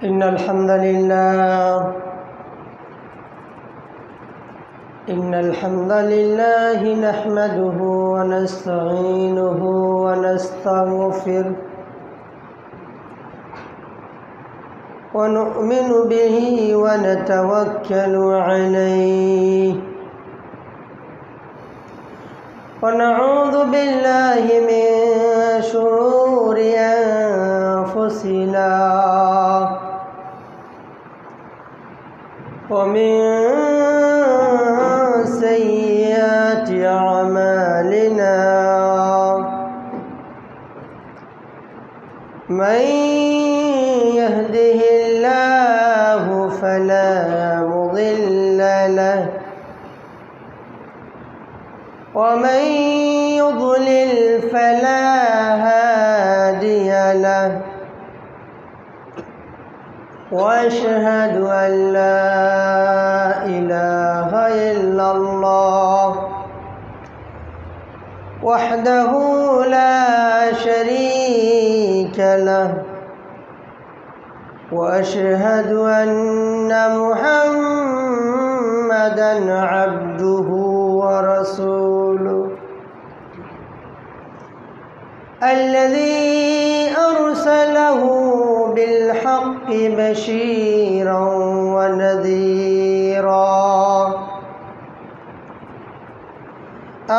إن الحمد لله نحمده ونستعينه ونستغفره ونؤمن به ونتوكل عليه ونعوذ بالله من شرور أنفسنا ومن سيئات أعمالنا من يهده الله فلا مضل له ومن يضلل فلا هادي له وأشهد أن لا إله إلا الله وحده لا شريك له وأشهد أن محمدًا عبده ورسوله الذي أرسله بالحق بشيرا ونذيرا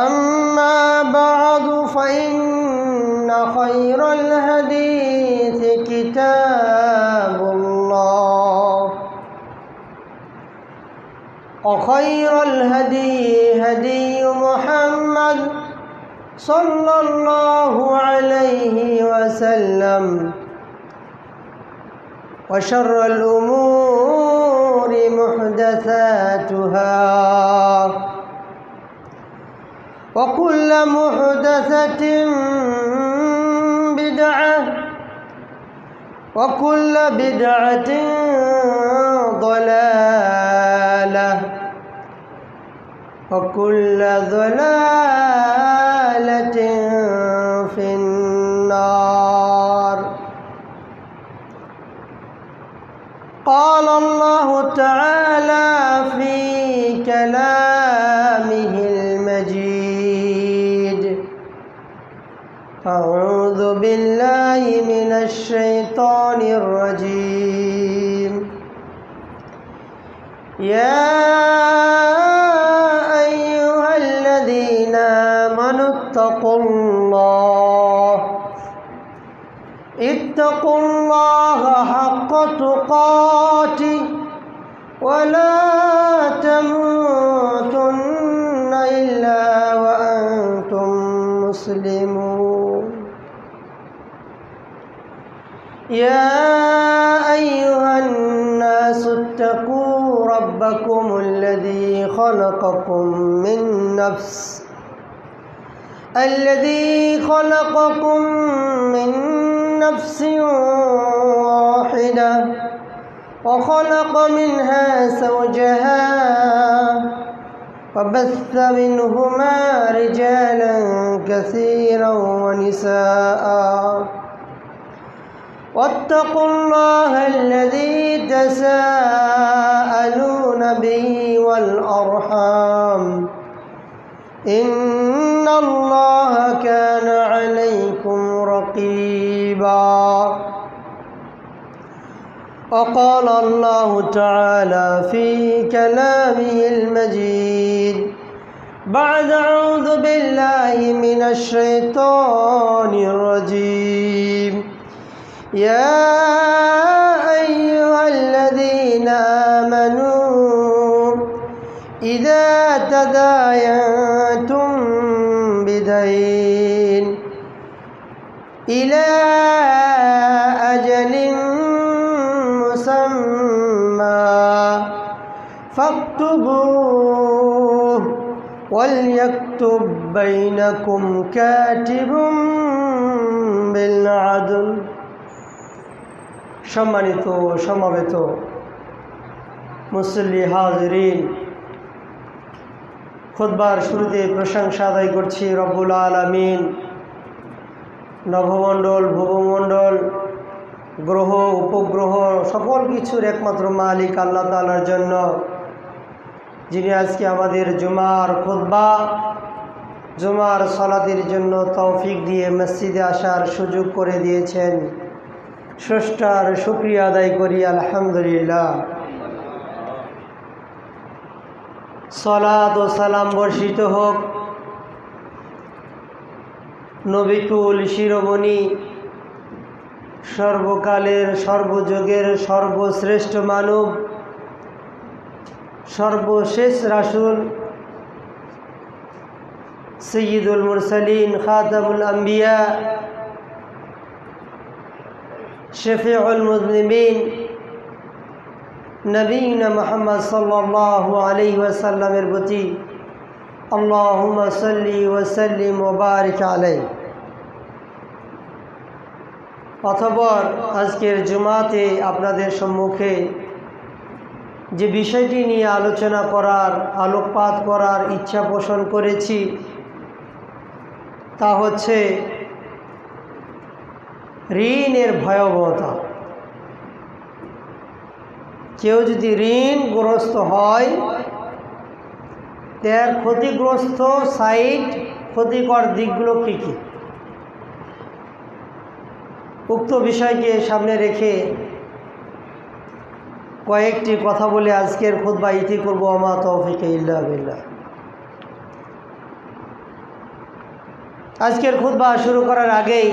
أما بعد فإن خير الحديث كتاب الله وخير الهدي هدي محمد صلى الله عليه وسلم وشر الأمور محدثاتها وكل محدثة بدعة وكل بدعة ضلالة وكل ضلالة في النار. قال الله تعالى في كلامه المجيد أعوذ بالله من الشيطان الرجيم يا أيها الذين آمنوا اتقوا الله حق تقاته ولا تموتن إلا وأنتم مسلمون يا أيها الناس اتقوا ربكم الذي خلقكم من نفس واحدة وخلق منها زوجها وبث منهما رجالا كثيرا ونساء واتقوا الله الذي تساءلون به والأرحام إن الله كان عليكم رقيبا. وقال الله تعالى في كلامه المجيد بعد أعوذ بالله من الشيطان الرجيم يا أيها الذين آمنوا إذا تداينتم بدين إلى أجل مسمى فاكتبوه وليكتب بينكم كاتب بالعدل. সম্মানিত সমাবেত মুসল্লি হাজিরিন, খুতবার শুরুতে প্রশংসা আদায় করছি রব্বুল আলামিন, নভমণ্ডল ভুবমণ্ডল গ্রহ উপগ্রহ সকল কিছুর একমাত্র মালিক আল্লাহ তাআলার জন্য, যিনি আজকে আমাদের জুমার খুতবা, জুমার সালাতের জন্য তৌফিক দিয়ে মসজিদে আসার সুযোগ করে দিয়েছেন। স্রষ্টার শুকরিয়া আদায় করি, আলহামদুলিল্লাহ। সালাত ও সালাম বর্ষিত হোক নবিকুল শিরোমণি, সর্বকালের সর্বযুগের সর্বশ্রেষ্ঠ মানব, সর্বশেষ রাসূল, সৈয়দুল মুরসালিন, খাতামুল আম্বিয়া, শফিউল মুজনিবিন, নবীনা মুহাম্মদ সাল্লাল্লাহু আলাইহি ওয়াসাল্লামের প্রতি আল্লাহুম্মা সাল্লি ওয়া সাল্লিম ওয়া বারিক আলাইহি। অতঃপর আজকের জুমাতে আপনাদের সম্মুখে যে বিষয়টি নিয়ে আলোচনা করার, আলোকপাত করার ইচ্ছা পোষণ করেছি তা হচ্ছে ঋণের ভয়াবহতা। কেউ যদি ঋণগ্রস্ত হয় তার ক্ষতিগ্রস্ত সাইড, ক্ষতিকর দিকগুলো কী কী, উক্ত বিষয়কে সামনে রেখে কয়েকটি কথা বলে আজকের খুতবা ইতি করব। আমা তৌফিক ইল্লা বিল্লাহ। আজকের খুতবা শুরু করার আগেই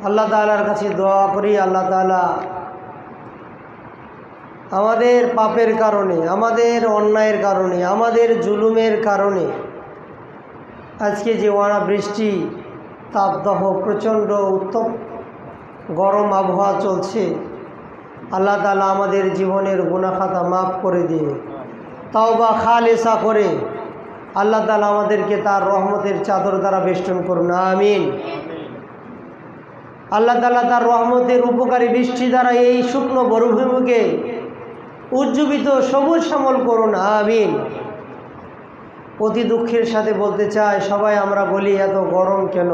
আল্লাহ তাআলার কাছে দোয়া করি, আল্লাহ তাআলা আমাদের পাপের কারণে, আমাদের অন্যায়ের কারণে, আমাদের জুলুমের কারণে আজকে যে অনাবৃষ্টি, তাপদাহ, প্রচণ্ড উত্তপ্ত গরম আবহাওয়া চলছে, আল্লাহ তাআলা আমাদের জীবনের গুনাহ খাতা মাফ করে দিয়ে তাওবা খালেসা করে আল্লাহ তাআলা আমাদেরকে তার রহমতের চাদর দ্বারা বেষ্টন করুন, আমিন। আল্লাহ তাআলা তার রহমতের উপকারী বৃষ্টি দ্বারা এই শুকনো মরুভূমিকে উজ্জীবিত সবুজ শ্যামল করুন, আমিন। অতি দুঃখের সাথে বলতে চাই, সবাই আমরা বলি এত গরম কেন,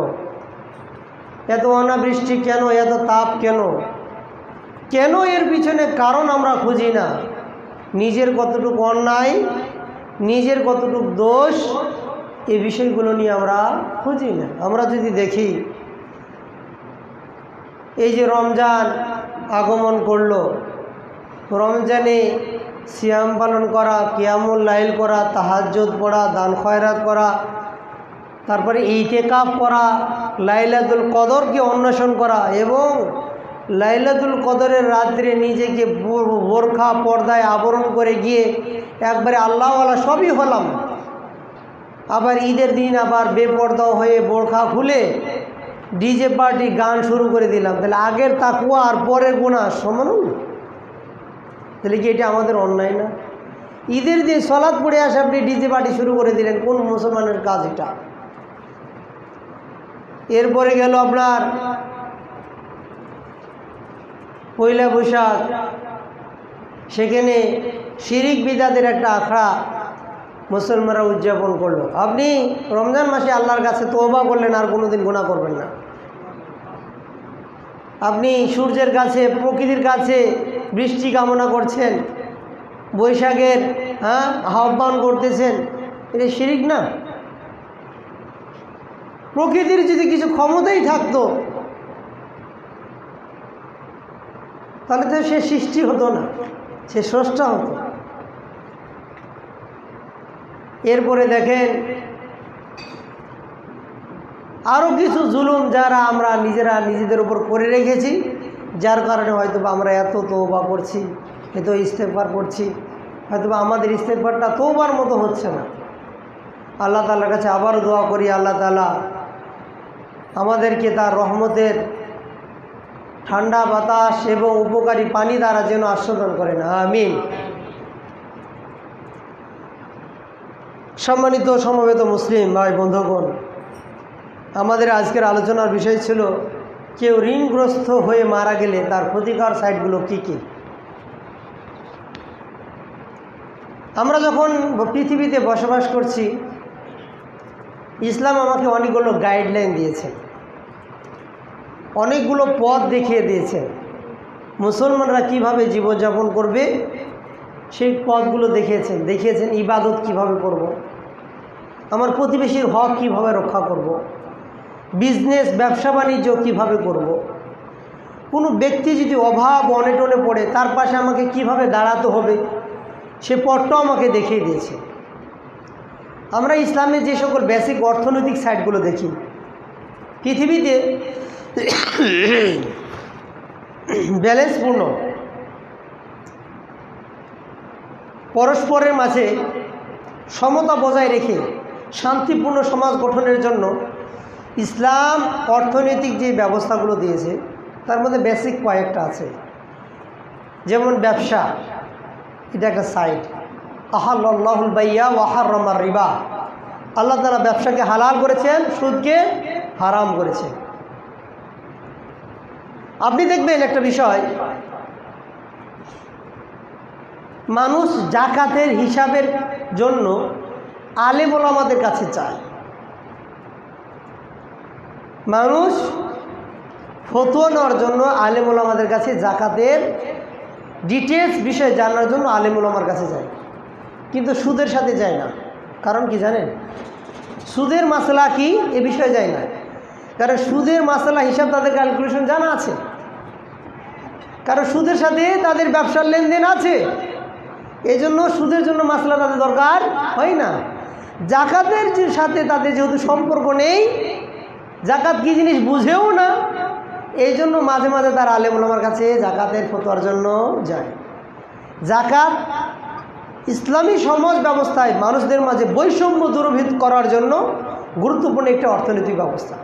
এত অনাবৃষ্টি কেন, এত তাপ কেন, কেন এর পিছনে কারণ আমরা খুঁজি না। নিজের কতটুকু অন্যায়, নিজের কতটুকু দোষ, এই বিষয়গুলো নিয়ে আমরা খুঁজি না। আমরা যদি দেখি এই যে রমজান আগমন করলো, রমজানে সিয়াম পালন করা, কিয়ামুল লাইল করা, তাহাজ্জুদ পড়া, দান খয়রাত করা, তারপরে ইতিকাফ করা, লাইলাতুল কদরকে অন্বেষণ করা এবং লাইলাতুল কদরের রাত্রে নিজেকে বোরখা পর্দায় আবরণ করে গিয়ে একবারে আল্লাহওয়ালা সবই হলাম। আবার ঈদের দিন আবার বেপর্দাও হয়ে বোরখা খুলে ডিজে পার্টি গান শুরু করে দিলাম। তাহলে আগের তাকওয়া আর পরের গুনাহ সমান না? তাহলে কি এটা আমাদের অন্যায় না? ঈদের দিন সালাত পড়ে আসে আপনি ডিজে পার্টি শুরু করে দিলেন, কোন মুসলমানের কাজ এটা? এরপরে গেল আপনার পয়লা বৈশাখ, সেখানে শিরিক বিদাতের একটা আখড়া মুসলমানরা উদযাপন করলো। আপনি রমজান মাসে আল্লাহর কাছে তওবা করলেন, আর কোনোদিন গুনাহ করবেন না। আপনি সূর্যের কাছে, প্রকৃতির কাছে বৃষ্টি কামনা করছেন, বৈশাখের আহ্বান করতেছেন, এটা শিরিক না? প্রকৃতির যদি কিছু ক্ষমতাই থাকতো তাহলে তো সে সৃষ্টি হতো না, সে স্রষ্টা হতো। এরপরে দেখেন আরও কিছু জুলুম যারা আমরা নিজেরা নিজেদের উপর করে রেখেছি, যার কারণে হয়তো আমরা এত তওবা করছি, এত ইস্তেগফার করছি, হয়তো আমাদের ইস্তেগফারটা তওবার মতো হচ্ছে না। আল্লাহ তাআলার কাছে আবারও দোয়া করি, আল্লাহ তাআলা আমাদেরকে তার রহমতের ঠান্ডা বাতাস এবং উপকারী পানি দ্বারা যেন আস্বাদন করেন, আমিন। সম্মানিত সমবেত মুসলিম ভাই বন্ধুগণ, আমাদের আজকের আলোচনার বিষয় ছিল কেউ ঋণগ্রস্ত হয়ে মারা গেলে তার ক্ষতিকর সাইডগুলো কী কী। আমরা যখন পৃথিবীতে বসবাস করছি, ইসলাম আমাকে অনেকগুলো গাইডলাইন দিয়েছে, অনেকগুলো পথ দেখিয়ে দিয়েছে। মুসলমানরা কিভাবে জীবনযাপন করবে সেই পথগুলো দেখিয়েছেন ইবাদত কিভাবে করব, আমার প্রতিবেশীর হক কিভাবে রক্ষা করব, বিজনেস ব্যবসা বাণিজ্য কীভাবে করব, কোনো ব্যক্তি যদি অভাব অনটনে পড়ে তার পাশে আমাকে কিভাবে দাঁড়াতে হবে সে পথটাও আমাকে দেখিয়ে দিয়েছে। আমরা ইসলামের যে সকল বেসিক অর্থনৈতিক সাইটগুলো দেখি, পৃথিবীতে ব্যালেন্সপূর্ণ পরস্পরের মাঝে সমতা বজায় রেখে শান্তিপূর্ণ সমাজ গঠনের জন্য ইসলাম অর্থনৈতিক যে ব্যবস্থাগুলো দিয়েছে তার মধ্যে বেসিক কয়েকটা আছে। যেমন ব্যবসা, এটা একটা সাইড। আহাল্লাহুল বাইয়া ওয়া হাররামার রিবা, আল্লাহ তাআলা ব্যবসাকে হালাল করেছেন, সুদকে হারাম করেছেন। আপনি দেখবেন একটা বিষয়, মানুষ জাকাতের হিসাবের জন্য আলেম ওলামাদের কাছে চায়, মানুষ ফতোয়া নেওয়ার জন্য আলেম ওলামাদের কাছে, জাকাতের ডিটেলস বিষয় জানার জন্য আলেম ওলামার কাছে যায়, কিন্তু সুদের সাথে যায় না। কারণ কি জানেন? সুদের মাসলা কি এ বিষয়ে যায় না, কারণ সুদের মাসলা হিসাব তাদের ক্যালকুলেশন জানা আছে, কারণ সুদের সাথে তাদের ব্যবসার লেনদেন আছে, এই জন্য সুদের জন্য মাসলা তাদের দরকার হয় না। জাকাতের সাথে তাদের যেহেতু সম্পর্ক নেই, জাকাত কি জিনিস বুঝেও না, এই জন্য মাঝে মাঝে তার আলেম ওলামার কাছে জাকাতের ফতোয়ার জন্য যায়। জাকাত ইসলামী সমাজ ব্যবস্থায় মানুষদের মাঝে বৈষম্য দূরীভূত করার জন্য গুরুত্বপূর্ণ একটি অর্থনৈতিক ব্যবস্থা।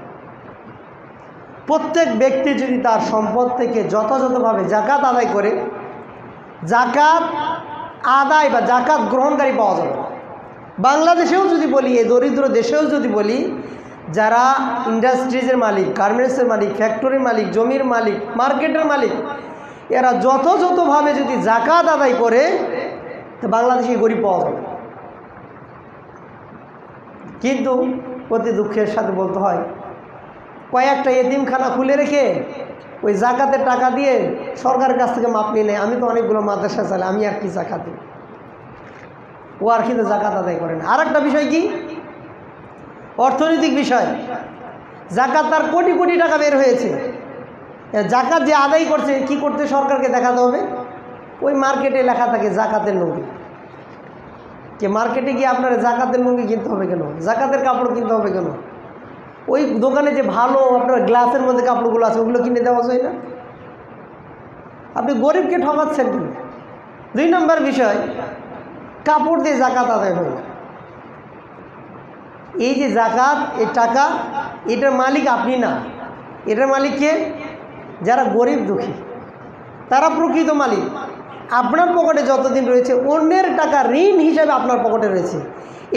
প্রত্যেক ব্যক্তি যদি তার সম্পদ থেকে যথাযথভাবে জাকাত আদায় করে, জাকাত আদায় বা জাকাত গ্রহণকারী পাওয়া যাবে। বাংলাদেশেও যদি বলি, এই দরিদ্র দেশেও যদি বলি, যারা ইন্ডাস্ট্রিজের মালিক, গার্মেন্টসের মালিক, ফ্যাক্টরির মালিক, জমির মালিক, মার্কেটের মালিক, এরা যথাযথভাবে যদি জাকাত আদায় করে তো বাংলাদেশে গরিব পাওয়া যাবে। কিন্তু অতি দুঃখের সাথে বলতে হয়, কয়েকটা এতিমখানা খুলে রেখে ওই জাকাতের টাকা দিয়ে সরকারের কাছ থেকে মাপ নিয়ে নেয়। আমি তো অনেকগুলো মাদ্রাসা চালাই, আমি আর কি জাকাত দিই, ও আর কিন্তু জাকাত আদায় করে না। আর একটা বিষয় কি, অর্থনৈতিক বিষয়, জাকাত তার কোটি কোটি টাকা বের হয়েছে, জাকাত যে আদায় করছে কি করতে সরকারকে দেখাতে হবে, ওই মার্কেটে লেখা থাকে জাকাতের লুঙ্গি, যে মার্কেটে গিয়ে আপনার জাকাতের লুঙ্গি কিনতে হবে কেন, জাকাতের কাপড় কিনতে হবে কেন, ওই দোকানে যে ভালো আপনার গ্লাসের মধ্যে কাপড়গুলো আছে ওগুলো কিনে দেওয়া যায় না? আপনি গরিবকে ঠকাচ্ছেন কেন? 2 নম্বর বিষয়, কাপড় দিয়ে জাকাত আদায় হয় না। এই যে জাকাত, এই টাকা, এটার মালিক আপনি না, এটার মালিক কে? যারা গরিব দুঃখী, তারা প্রকৃত মালিক। আপনার পকেটে যতদিন রয়েছে অন্যের টাকা ঋণ হিসাবে আপনার পকেটে রয়েছে।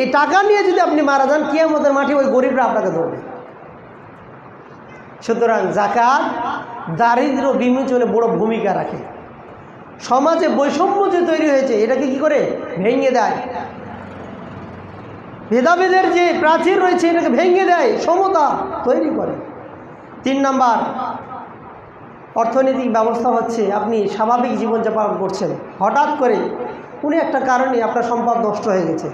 এই টাকা নিয়ে যদি আপনি মারা যান, কিয়ামতের মাঠে ওই গরিবরা আপনাকে ধরবে। সুতরাং জাকাত দারিদ্র্য বিমোচনে বড় ভূমিকা রাখে। সমাজে বৈষম্য যে তৈরি হয়েছে এটাকে কি করে ভেঙে দেয়, ভেদাভেদের যে প্রাচীর রয়েছে এটাকে ভেঙে দেয়, সমতা তৈরি করে। 3 নাম্বার অর্থনৈতিক ব্যবস্থা হচ্ছে, আপনি স্বাভাবিক জীবনযাপন করছেন, হঠাৎ করে কোনো একটা কারণে আপনার সম্পদ নষ্ট হয়ে গেছে,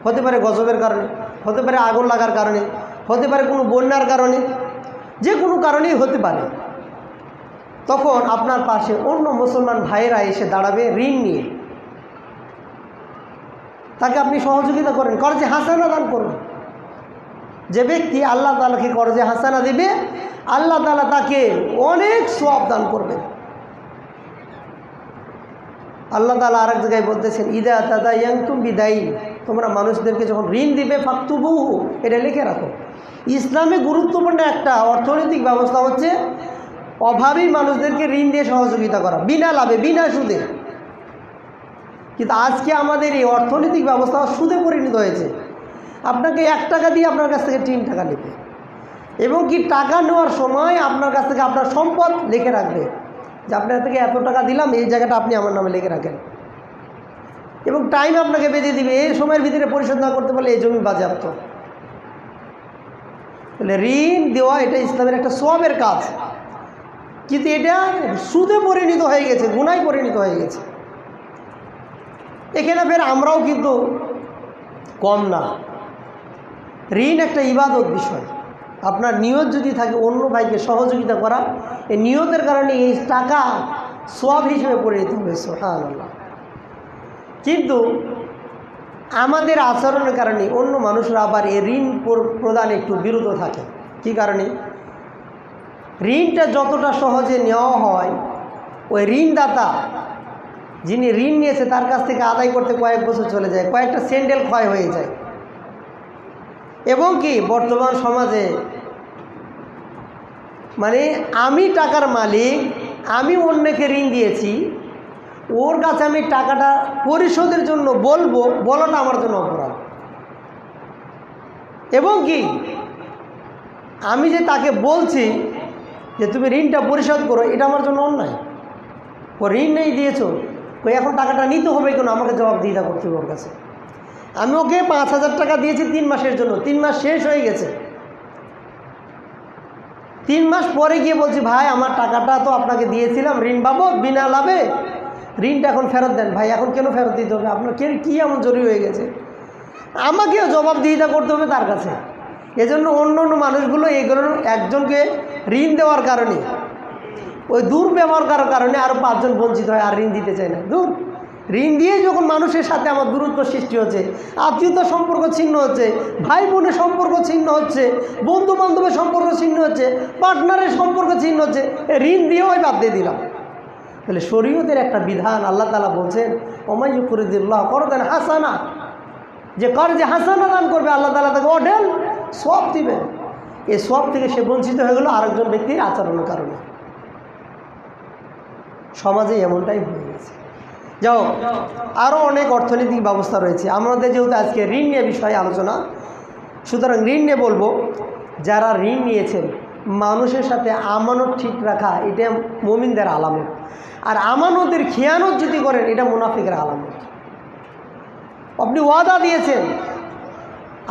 হতে পারে গজবের কারণে, হতে পারে আগুন লাগার কারণে, হতে পারে কোনো বন্যার কারণে, যে কোনো কারণেই হতে পারে। তখন আপনার পাশে অন্য মুসলমান ভাইয়েরা এসে দাঁড়াবে ঋণ নিয়ে, তাকে আপনি সহযোগিতা করেন, কর্জে হাসানা দান করুন। যে ব্যক্তি আল্লাহ তাআলাকে কর্জে হাসানা দিবে, আল্লাহ তাআলা তাকে অনেক সওয়াব দান করবেন। আল্লাহ তাআলা আরেক জায়গায় বলতেছেন, ইদা তাদায়ানতুম বিদাইন, তোমরা মানুষদেরকে যখন ঋণ দিবে ফাকতুবুহু, এটা লিখে রাখো। ইসলামে গুরুত্বপূর্ণ একটা অর্থনৈতিক ব্যবস্থা হচ্ছে অভাবী মানুষদেরকে ঋণ দিয়ে সহযোগিতা করা, বিনা লাভে, বিনা সুদে। কিন্তু আজকে আমাদের এই অর্থনৈতিক ব্যবস্থা সুদে পরিণত হয়েছে। আপনাকে 1 টাকা দিয়ে আপনার কাছ থেকে 3 টাকা নেবে, এবং কি টাকা নেওয়ার সময় আপনার কাছ থেকে আপনার সম্পদ লিখে রাখবে, যে আপনার থেকে এত টাকা দিলাম, এই জায়গাটা আপনি আমার নামে লিখে রাখেন, এবং টাইম আপনাকে বেঁধে দিবে, এই সময়ের ভিতরে পরিশোধ না করতে পারলে এই জমি বাজেয়াপ্ত। তাহলে ঋণ দেওয়া এটা ইসলামের একটা সওয়াবের কাজ। কিন্তু এটা সুদে পরিণত হয়ে গেছে, গুনায় পরিণত হয়ে গেছে। এখানে ফের আমরাও কিন্তু কম না। ঋণ একটা ইবাদত বিষয়। আপনার নিয়ত যদি থাকে অন্য ভাইকে সহযোগিতা করা, এই নিয়তের কারণে এই টাকা সওয়াব হিসেবে পরিণত হবে, সুবহানাল্লাহ। কিন্তু আমাদের আচরণের কারণে অন্য মানুষরা আবার এই ঋণ প্রদানে একটু বিরত থাকে। কি কারণে? ঋণটা যতটা সহজে নেওয়া হয়, ওই ঋণদাতা যিনি ঋণ নিয়েছে তার কাছ থেকে আদায় করতে কয়েক বছর চলে যায়, কয়েকটা স্যান্ডেল ক্ষয় হয়ে যায়। এবং কি বর্তমান সমাজে মানে আমি টাকার মালিক, আমি অন্যকে ঋণ দিয়েছি, ওর কাছে আমি টাকাটা পরিশোধের জন্য বলবো, বলাটা আমার জন্য অপরাধ। এবং কি আমি যে তাকে বলছি যে তুমি ঋণটা পরিশোধ করো, এটা আমার জন্য অন্যায়। ও ঋণ নেই দিয়েছো, ওই এখন টাকাটা নিতে হবে কেন? আমাকে জবাবদিহিতা করতে হবে ওর কাছে। আমি ওকে 5,000 টাকা দিয়েছি 3 মাসের জন্য, 3 মাস শেষ হয়ে গেছে। 3 মাস পরে গিয়ে বলছি ভাই আমার টাকাটা তো আপনাকে দিয়েছিলাম ঋণ বাবদ বিনা লাভে, ঋণটা এখন ফেরত দেন। ভাই এখন কেন ফেরত দিতে হবে? আপনার কি এমন জরুরি হয়ে গেছে? আমাকেও জবাবদিহিতা করতে হবে তার কাছে। এজন্য অন্য অন্য মানুষগুলো এগুলো একজনকে ঋণ দেওয়ার কারণে, ওই দুর্ব্যবহার করার কারণে আরও 5 জন বঞ্চিত হয়, আর ঋণ দিতে চায় না। ঋণ দিয়ে যখন মানুষের সাথে আমার দূরত্ব সৃষ্টি হচ্ছে, আত্মীয়তার সম্পর্ক ছিন্ন হচ্ছে, ভাই বোনের সম্পর্ক ছিন্ন হচ্ছে, বন্ধু বান্ধবের সম্পর্ক ছিন্ন হচ্ছে, পার্টনারের সম্পর্ক ছিন্ন হচ্ছে, ঋণ দিয়েও আমি বাদ দিয়ে দিলাম। তাহলে শরীয়তের একটা বিধান, আল্লাহ তাআলা বলছেন ওমাই ইউকরিদুল্লাহ করদান হাসানা, যে কর্জে হাসানা দান করবে আল্লাহ তাআলা তাকে অঢেল সওয়াব দিবেন। এই সওয়াব থেকে সে বঞ্চিত হয়ে গেল আরেকজন ব্যক্তির আচরণের কারণে। সমাজে এমনটাই হয়ে গেছে। যাও, আরও অনেক অর্থনৈতিক ব্যবস্থা রয়েছে। আমাদের যেহেতু আজকে ঋণ নিয়ে বিষয়ে আলোচনা, সুতরাং ঋণ নিয়ে বলবো, যারা ঋণ নিয়েছেন মানুষের সাথে আমানত ঠিক রাখা এটা মুমিনদের আলামত। আর আমানতের খেয়ানত যদি করেন এটা মুনাফিকের আলামত। আপনি ওয়াদা দিয়েছেন,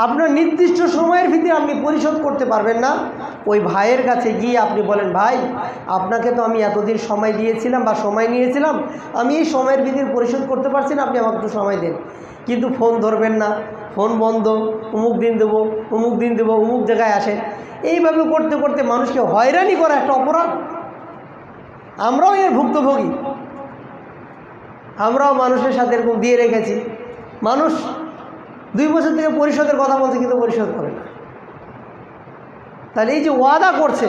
আপনার নির্দিষ্ট সময়ের ভিতরে আপনি পরিশোধ করতে পারবেন না, ওই ভাইয়ের কাছে গিয়ে আপনি বলেন ভাই আপনাকে তো আমি এতদিন সময় দিয়েছিলাম বা সময় নিয়েছিলাম, আমি এই সময়ের ভিতরে পরিশোধ করতে পারছি না, আপনি আমাকে একটু সময় দেন। কিন্তু ফোন ধরবেন না, ফোন বন্ধ, অমুক দিন দেবো, অমুক দিন দেবো, অমুক জায়গায় আসেন, এইভাবে করতে করতে মানুষকে হয়রানি করা একটা অপরাধ। আমরাও এর ভুক্তভোগী, আমরাও মানুষের সাথে এরকম দিয়ে রেখেছি। মানুষ 2 বছর থেকে পরিশোধের কথা বলছে কিন্তু পরিশোধ করে না। তাহলে এই যে ওয়াদা করছে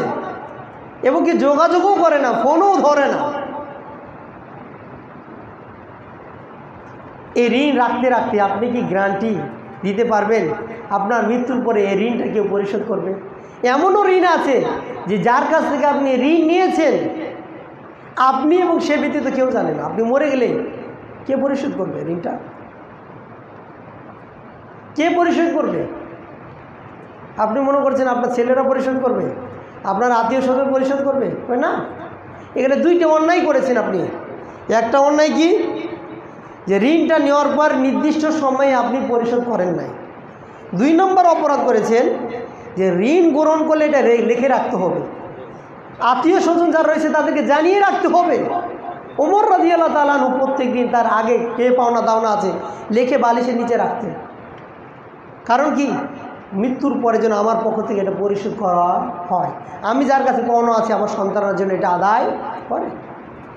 এবং কি যোগাযোগও করে না, ফোনও ধরে না, এই ঋণ রাখতে রাখতে আপনি কি গ্যারান্টি দিতে পারবেন আপনার মৃত্যুর পরে এই ঋণটা কেউ পরিশোধ করবে? এমনও ঋণ আছে যে যার কাছ থেকে আপনি ঋণ নিয়েছেন আপনি এবং সে ব্যতীত কেউ জানে না। আপনি মরে গেলে কে পরিশোধ করবে ঋণটা? কে পরিশোধ করবে? আপনি মনে করছেন আপনার ছেলেরা পরিশোধ করবে, আপনার আত্মীয় স্বজন পরিশোধ করবে? না, এখানে 2টা অন্যায় করেছেন আপনি। একটা অন্যায় কি, যে ঋণটা নেওয়ার পর নির্দিষ্ট সময়ে আপনি পরিশোধ করেন নাই। 2 নম্বর অপরাধ করেছেন যে ঋণ গ্রহণ করলে এটা লিখে রাখতে হবে, আত্মীয় স্বজন যারা রয়েছে তাদেরকে জানিয়ে রাখতে হবে। ওমর রাদিয়াল্লাহু তাআলা আনহু প্রত্যেক দিন তার আগে কে পাওনা দাওনা আছে লিখে বালিশের নিচে রাখতেন। কারণ কি, মৃত্যুর পরে যেন আমার পক্ষ থেকে এটা পরিশোধ করা হয়, আমি যার কাছে পাওনা আছে আমার সন্তানের জন্য এটা আদায় করে।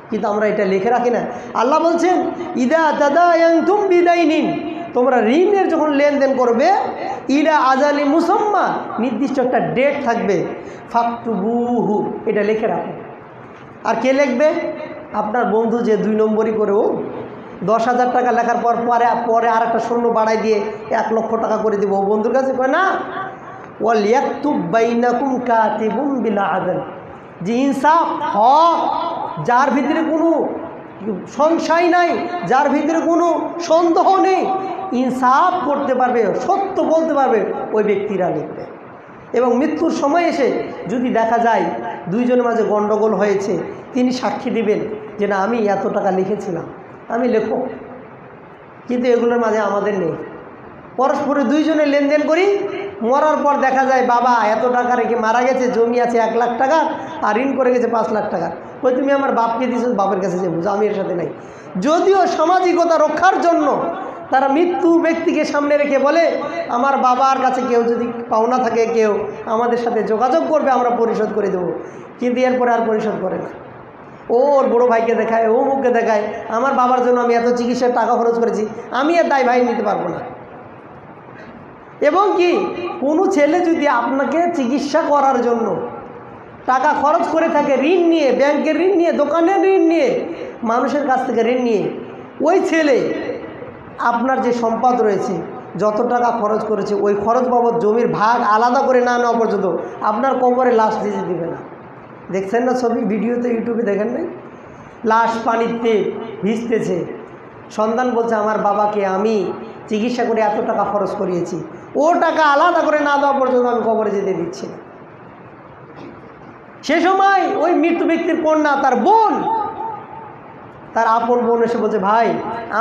কিন্তু আমরা এটা লিখে রাখি না। আল্লাহ বলছেন ইদা তাদায়ানতুম বিদাইনিন, তোমরা ঋণের যখন লেনদেন করবে ইলা আজালি মুসাম্মা, নির্দিষ্ট একটা ডেট থাকবে, ফাকতুবুহু, এটা লিখে রাখো। আর কে লিখবে? আপনার বন্ধু যে 2 নম্বরই করে, ও 10,000 টাকা লেখার পর পরে আর একটা শূন্য বাড়াই দিয়ে 1 লক্ষ টাকা করে দিব, ও বন্ধুর কাছে কয় না, ওয়াল ইয়াকতুব বাইনাকুম কাতিবুম বিল আদল, যে ইনসাফ হক, যার ভিতরে কোনো সংশয় নাই, যার ভিতরে কোনো সন্দেহ নেই, ইনসাফ করতে পারবে, সত্য বলতে পারবে, ওই ব্যক্তিরা লিখবে। এবং মৃত্যুর সময় এসে যদি দেখা যায় 2 জনের মাঝে গণ্ডগোল হয়েছে, তিনি সাক্ষী দিবেন যে না আমি এত টাকা লিখেছিলাম, আমি লেখো। কিন্তু এগুলোর মাঝে আমাদের নেই। পরস্পরে 2 জনে লেনদেন করি, মরার পর দেখা যায় বাবা এত টাকা রেখে মারা গেছে, জমি আছে 1 লাখ টাকা আর ঋণ করে গেছে 5 লাখ টাকা। ওই তুমি আমার বাপকে দিয়েছো, বাপের কাছে যে বুঝো, আমি এর সাথে নাই। যদিও সামাজিকতা রক্ষার জন্য তারা মৃত্যু ব্যক্তিকে সামনে রেখে বলে আমার বাবার কাছে কেউ যদি পাওনা থাকে কেউ আমাদের সাথে যোগাযোগ করবে, আমরা পরিশোধ করে দেবো, কিন্তু এরপরে আর পরিশোধ করে না। ওর বড়ো ভাইকে দেখায়, ও মুখকে দেখায় আমার বাবার জন্য আমি এত চিকিৎসার টাকা খরচ করেছি, আমি এর দায় ভাই নিতে পারবো না। এবং কি কোনো ছেলে যদি আপনাকে চিকিৎসা করার জন্য টাকা খরচ করে থাকে ঋণ নিয়ে, ব্যাংকের ঋণ নিয়ে, দোকানের ঋণ নিয়ে, মানুষের কাছ থেকে ঋণ নিয়ে, ওই ছেলে আপনার যে সম্পদ রয়েছে যত টাকা খরচ করেছে ওই খরচ বাবদ জমির ভাগ আলাদা করে না নেওয়া পর্যন্ত আপনার কোমরে লাশ দিয়ে দিবে না। দেখছেন না ছবি, ভিডিওতে, ইউটিউবে দেখেন নাই? লাশ পানিতে ভিজতেছে, সন্তান বলছে আমার বাবাকে আমি চিকিৎসা করে এত টাকা খরচ করিয়েছি, ও টাকা আলাদা করে না দেওয়া পর্যন্ত আমি কবরে যেতে দিচ্ছি না। সে সময় ওই মৃত্যু ব্যক্তির কন্যা, তার বোন, তার আপন বোন এসে বলছে ভাই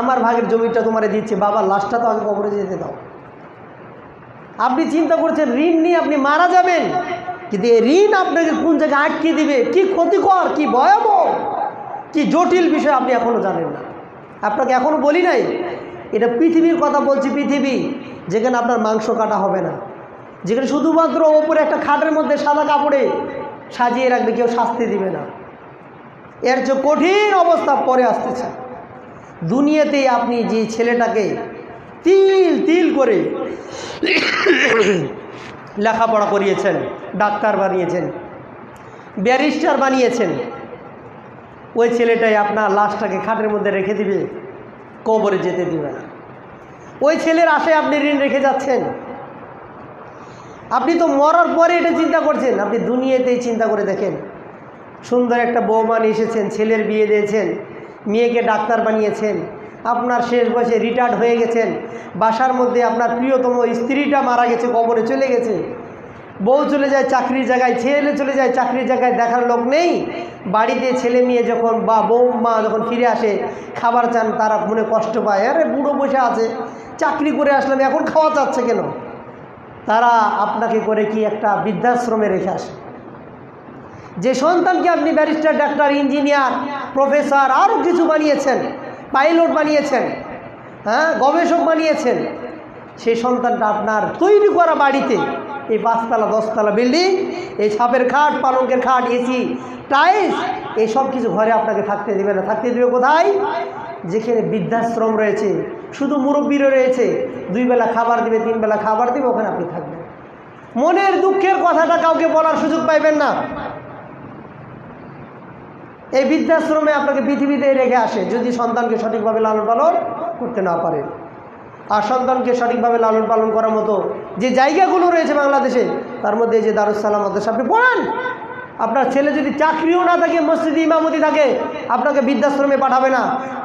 আমার ভাগের জমিটা তোমারে দিচ্ছে, বাবার লাশটা তো আগে কবরে যেতে দাও। আপনি চিন্তা করছেন ঋণ নিয়ে আপনি মারা যাবেন, কিন্তু এই ঋণ আপনাকে কোন জায়গায় আটকে দিবে, কি ক্ষতিকর, কি ভয়াবহ, কি জটিল বিষয় আপনি এখনও জানেন না। আপনাকে এখনও বলি নাই, এটা পৃথিবীর কথা বলছি, পৃথিবী যেখানে আপনার মাংস কাটা হবে না, যেখানে শুধুমাত্র ওপরে একটা খাটের মধ্যে সাদা কাপড়ে সাজিয়ে রাখবে, কেউ শাস্তি দিবে না। এর যে কঠিন অবস্থা পরে আসতেছে। দুনিয়াতেই আপনি যে ছেলেটাকে তিল তিল করে লেখাপড়া করিয়েছেন, ডাক্তার বানিয়েছেন, ব্যারিস্টার বানিয়েছেন, ওই ছেলেটাই আপনার লাশটাকে খাটের মধ্যে রেখে দিবে, কবরে যেতে দিবে না। ওই ছেলের আশায় আপনি ঋণ রেখে যাচ্ছেন। আপনি তো মরার পরে এটা চিন্তা করছেন, আপনি দুনিয়াতেই চিন্তা করে দেখেন। সুন্দর একটা বৌমা নিয়ে এসেছেন, ছেলের বিয়ে দিয়েছেন, মেয়েকে ডাক্তার বানিয়েছেন, আপনার শেষ বয়সে রিটায়ার্ড হয়ে গেছেন, বাসার মধ্যে আপনার প্রিয়তম স্ত্রীটা মারা গেছে, কবরে চলে গেছে, বউ চলে যায় চাকরির জায়গায়, ছেলে চলে যায় চাকরির জায়গায়, দেখার লোক নেই। বাড়িতে ছেলে মেয়ে যখন বা বউ মা যখন ফিরে আসে খাবার চান, তারা মনে কষ্ট পায়, আরে বুড়ো বসে আছে, চাকরি করে আসলাম এখন খাওয়া চাচ্ছে কেন? তারা আপনাকে করে কি একটা বৃদ্ধাশ্রমে রেখে আসে। যে সন্তানকে আপনি ব্যারিস্টার, ডাক্তার, ইঞ্জিনিয়ার, প্রফেসর আরও কিছু বানিয়েছেন, পাইলট বানিয়েছেন, হ্যাঁ গবেষক বানিয়েছেন, সেই সন্তানটা আপনার তৈরি করা বাড়িতে এই 5 তলা 10 তলা বিল্ডিং, এই ছাপের খাট, পালঙ্কের খাট, এসি, টাইলস, এই সব কিছু ঘরে আপনাকে থাকতে দেবে না। থাকতে দেবে কোথায়? যেখানে বৃদ্ধাশ্রম রয়েছে, শুধু মুরব্বীরা রয়েছে, 2 বেলা খাবার দিবে, 3 বেলা খাবার দিবে, ওখানে আপনি থাকবেন। মনের দুঃখের কথাটা কাউকে বলার সুযোগ পাইবেন না। এই বৃদ্ধাশ্রমে আপনাকে পৃথিবীতে রেখে আসে যদি সন্তানকে সঠিকভাবে লালন পালন করতে না পারেন। আর সন্তানকে সঠিকভাবে লালন পালন করার মতো যে জায়গাগুলো রয়েছে বাংলাদেশে, তার মধ্যে এই যে দারুস সালাম মাদ্রাসা, আপনি পড়ান। আপনার ছেলে যদি চাকরিও না থাকে, মসজিদে ইমামতি থাকে, আপনাকে বৃদ্ধাশ্রমে পাঠাবে না।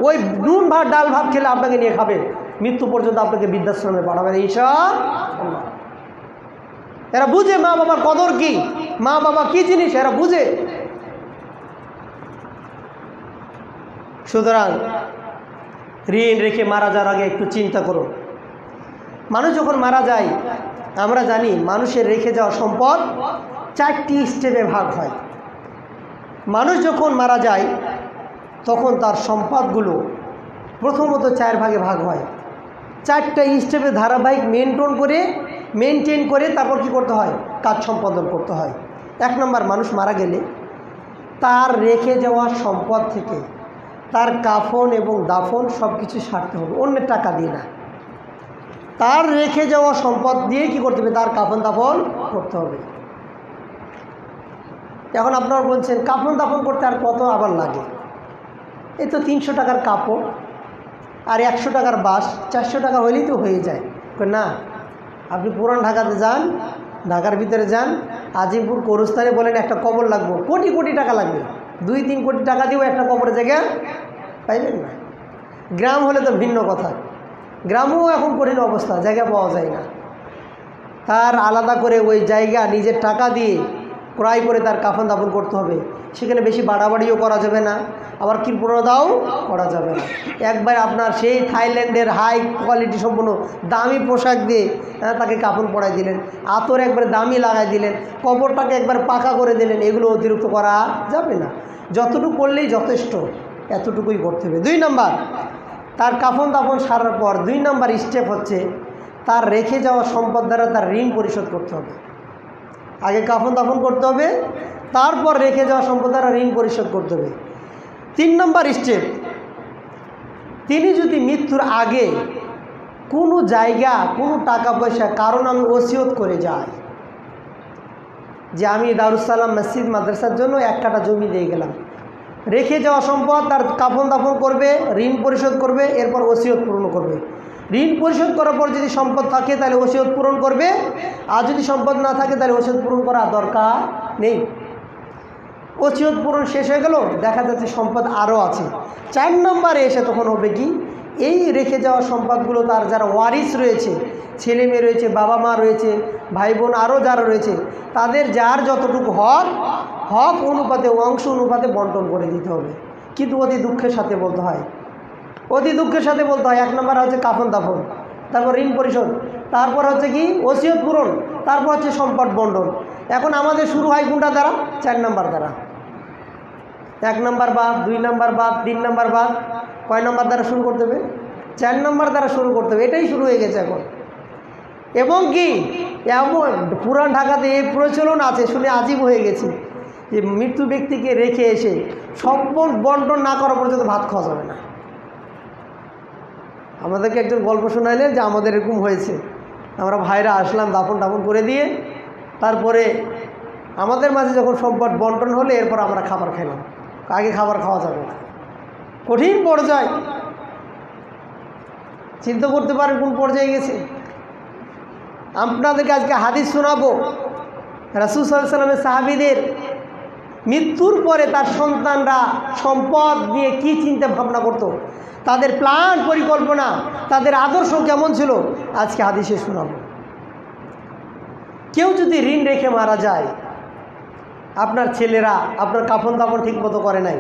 ওই নুন ভাত ডাল ভাত খেলে আপনাকে নিয়ে খাবে, মৃত্যু পর্যন্ত আপনাকে বৃদ্ধাশ্রমে পাঠাবে না ইনশাআল্লাহ। এরা বুঝে মা বাবার কদর কি, মা বাবা কি জিনিস, এরা বুঝে। সুতরাং ঋণ রেখে মারা যাওয়ার আগে একটু চিন্তা করুন। মানুষ যখন মারা যায়, আমরা জানি মানুষের রেখে যাওয়া সম্পদ 4টি স্টেপে ভাগ হয়। মানুষ যখন মারা যায় তখন তার সম্পদগুলো প্রথমত 4 ভাগে ভাগ হয়। 4টা স্টেপে ধারাবাহিক মেনটেন করে তারপর কি করতে হয়? কাজ সম্পাদন করতে হয়। 1 নম্বর, মানুষ মারা গেলে তার রেখে যাওয়া সম্পদ থেকে তার কাফন এবং দাফন সব কিছু সারতে হবে, অন্যের টাকা দিয়ে না। তার রেখে যাওয়া সম্পদ দিয়ে কি করতে হবে? তার কাফন দাফন করতে হবে। এখন আপনারা বলছেন কাফন দাফন করতে আর কত আবার লাগে? এই তো 300 টাকার কাপড় আর 100 টাকার বাস, 400 টাকা হলেই তো হয়ে যায়। না, আপনি পুরান ঢাকাতে যান, ঢাকার ভিতরে যান, আজিমপুর কবরস্থানে বলেন একটা কবর লাগবে, কোটি কোটি টাকা লাগবে, 2-3 কোটি টাকা দিয়েও একটা কবরের জায়গা পাইবেন না। গ্রাম হলে তো ভিন্ন কথা, গ্রামেও এখন কঠিন অবস্থা, জায়গা পাওয়া যায় না। তার আলাদা করে ওই জায়গা নিজের টাকা দিয়ে ক্রয় করে তার কাফন দাফন করতে হবে। সেখানে বেশি বাড়াবাড়িও করা যাবে না, আবার কৃপণতাও করা যাবে না। একবার আপনার সেই থাইল্যান্ডের হাই কোয়ালিটি সম্পন্ন দামি পোশাক দিয়ে তাকে কাফন পরাই দিলেন, আতর একবার দামি লাগাই দিলেন, কবরটাকে একবার পাকা করে দিলেন, এগুলো অতিরিক্ত করা যাবে না। যতটুকু করলেই যথেষ্ট, এতটুকুই করতে হবে। 2 নম্বর, তার কাফন দাফন সারার পর 2 নম্বর স্টেপ হচ্ছে তার রেখে যাওয়া সম্পদ দ্বারা তার ঋণ পরিশোধ করতে হবে। আগে কাফন দাফন করতে হবে, তারপর রেখে যাওয়া সম্পদ দ্বারা ঋণ পরিশোধ করতে হবে। 3 নম্বর স্টেপ, তিনি যদি মৃত্যুর আগে কোনো জায়গা, কোনো টাকা পয়সা কারণ আমি ওসিয়ত করে যাই যে আমি দারুসালাম মসজিদ মাদ্রাসার জন্য 1 কাঠা জমি দিয়ে গেলাম, রেখে যাওয়া সম্পদ তার কাফন দাফন করবে, ঋণ পরিশোধ করবে, এরপর ওসিয়ত পূরণ করবে। ঋণ পরিশোধ করার পর যদি সম্পদ থাকে তাহলে ওসিয়ত পূরণ করবে, আর যদি সম্পদ না থাকে তাহলে ওসিয়ত পূরণ করা দরকার নেই। ওসিয়ত পূরণ শেষ হয়ে গেল, দেখা যাচ্ছে সম্পদ আরও আছে। 4 নম্বরে এসে তখন হবে কি, এই রেখে যাওয়া সম্পদগুলো তার যারা ওয়ারিস রয়েছে, ছেলে মেয়ে রয়েছে, বাবা মা রয়েছে, ভাই বোন আরও যারা রয়েছে, তাদের যার যতটুকু হক অনুপাতে, অংশ অনুপাতে বন্টন করে দিতে হবে। কিন্তু অতি দুঃখের সাথে বলতে হয়, 1 নম্বর হচ্ছে কাফন দাফন, তারপর ঋণ পরিশোধ, তারপর হচ্ছে কি ওসিয়ত পূরণ, তারপর হচ্ছে সম্পদ বন্টন। এখন আমাদের শুরু হয় কোনটা দ্বারা? 4 নম্বর দ্বারা। 1 নম্বর বাদ, 2 নম্বর বাদ, 3 নম্বর বাদ, কয় নম্বর দ্বারা শুরু করতে হবে? 4 নম্বর দ্বারা শুরু করতে হবে। এটাই শুরু হয়ে গেছে এখন। এবং কি এমন পুরান ঢাকাতে এই প্রচলন আছে, শুনে আজীব হয়ে গেছে যে মৃত্যু ব্যক্তিকে রেখে এসে সম্পদ বন্টন না করা পর্যন্ত ভাত খাওয়া যাবে না। আমাদেরকে একজন গল্প শোনাইলেন যে আমাদের এরকম হয়েছে, আমরা ভাইরা আসলাম দাফন টাফন করে দিয়ে, তারপরে আমাদের মাঝে যখন সম্পদ বন্টন হলে এরপর আমরা খাবার খেলাম, আগে খাবার খাওয়া যাবে না। কঠিন পর্যায়, চিন্তা করতে পারেন কোন পর্যায়ে গেছে। আপনাদেরকে আজকে হাদিস শোনাবো রাসূল সাল্লাল্লাহু আলাইহি ওয়াসাল্লামের সাহাবীদের মৃত্যুর পরে তার সন্তানরা সম্পদ নিয়ে কি চিন্তা ভাবনা করত, তাদের প্ল্যান পরিকল্পনা, তাদের আদর্শ কেমন ছিল, আজকে হাদিসে শোনাবো। কেউ যদি ঋণ রেখে মারা যায়, আপনার ছেলেরা আপনার কাফন দাফন ঠিক মতো করে নাই,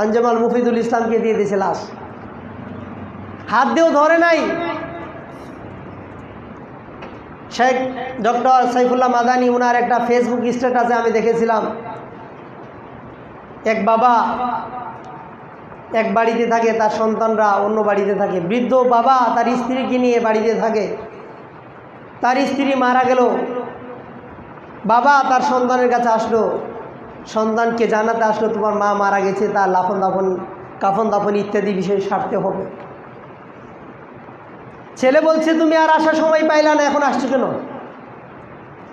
আঞ্জুমান মুফিদুল ইসলামকে দিয়ে দিয়েছে লাশ, হাত দিয়েও ধরে নাই। শেখ ডক্টর সাইফুল্লাহ মাদানী ওনার একটা ফেসবুক স্ট্যাটাসে আমি দেখেছিলাম, এক বাবা এক বাড়িতে থাকে, তার সন্তানরা অন্য বাড়িতে থাকে। বৃদ্ধ বাবা তার স্ত্রীকে নিয়ে বাড়িতে থাকে, তার স্ত্রী মারা গেল, বাবা তার সন্তানের কাছে আসলো, সন্তানকে জানাতে আসলো তোমার মা মারা গেছে, তার কাফন দাফন ইত্যাদি বিষয়ে সারতে হবে। ছেলে বলছে তুমি আর আসার সময় পাইলা না, এখন আসছো কেন?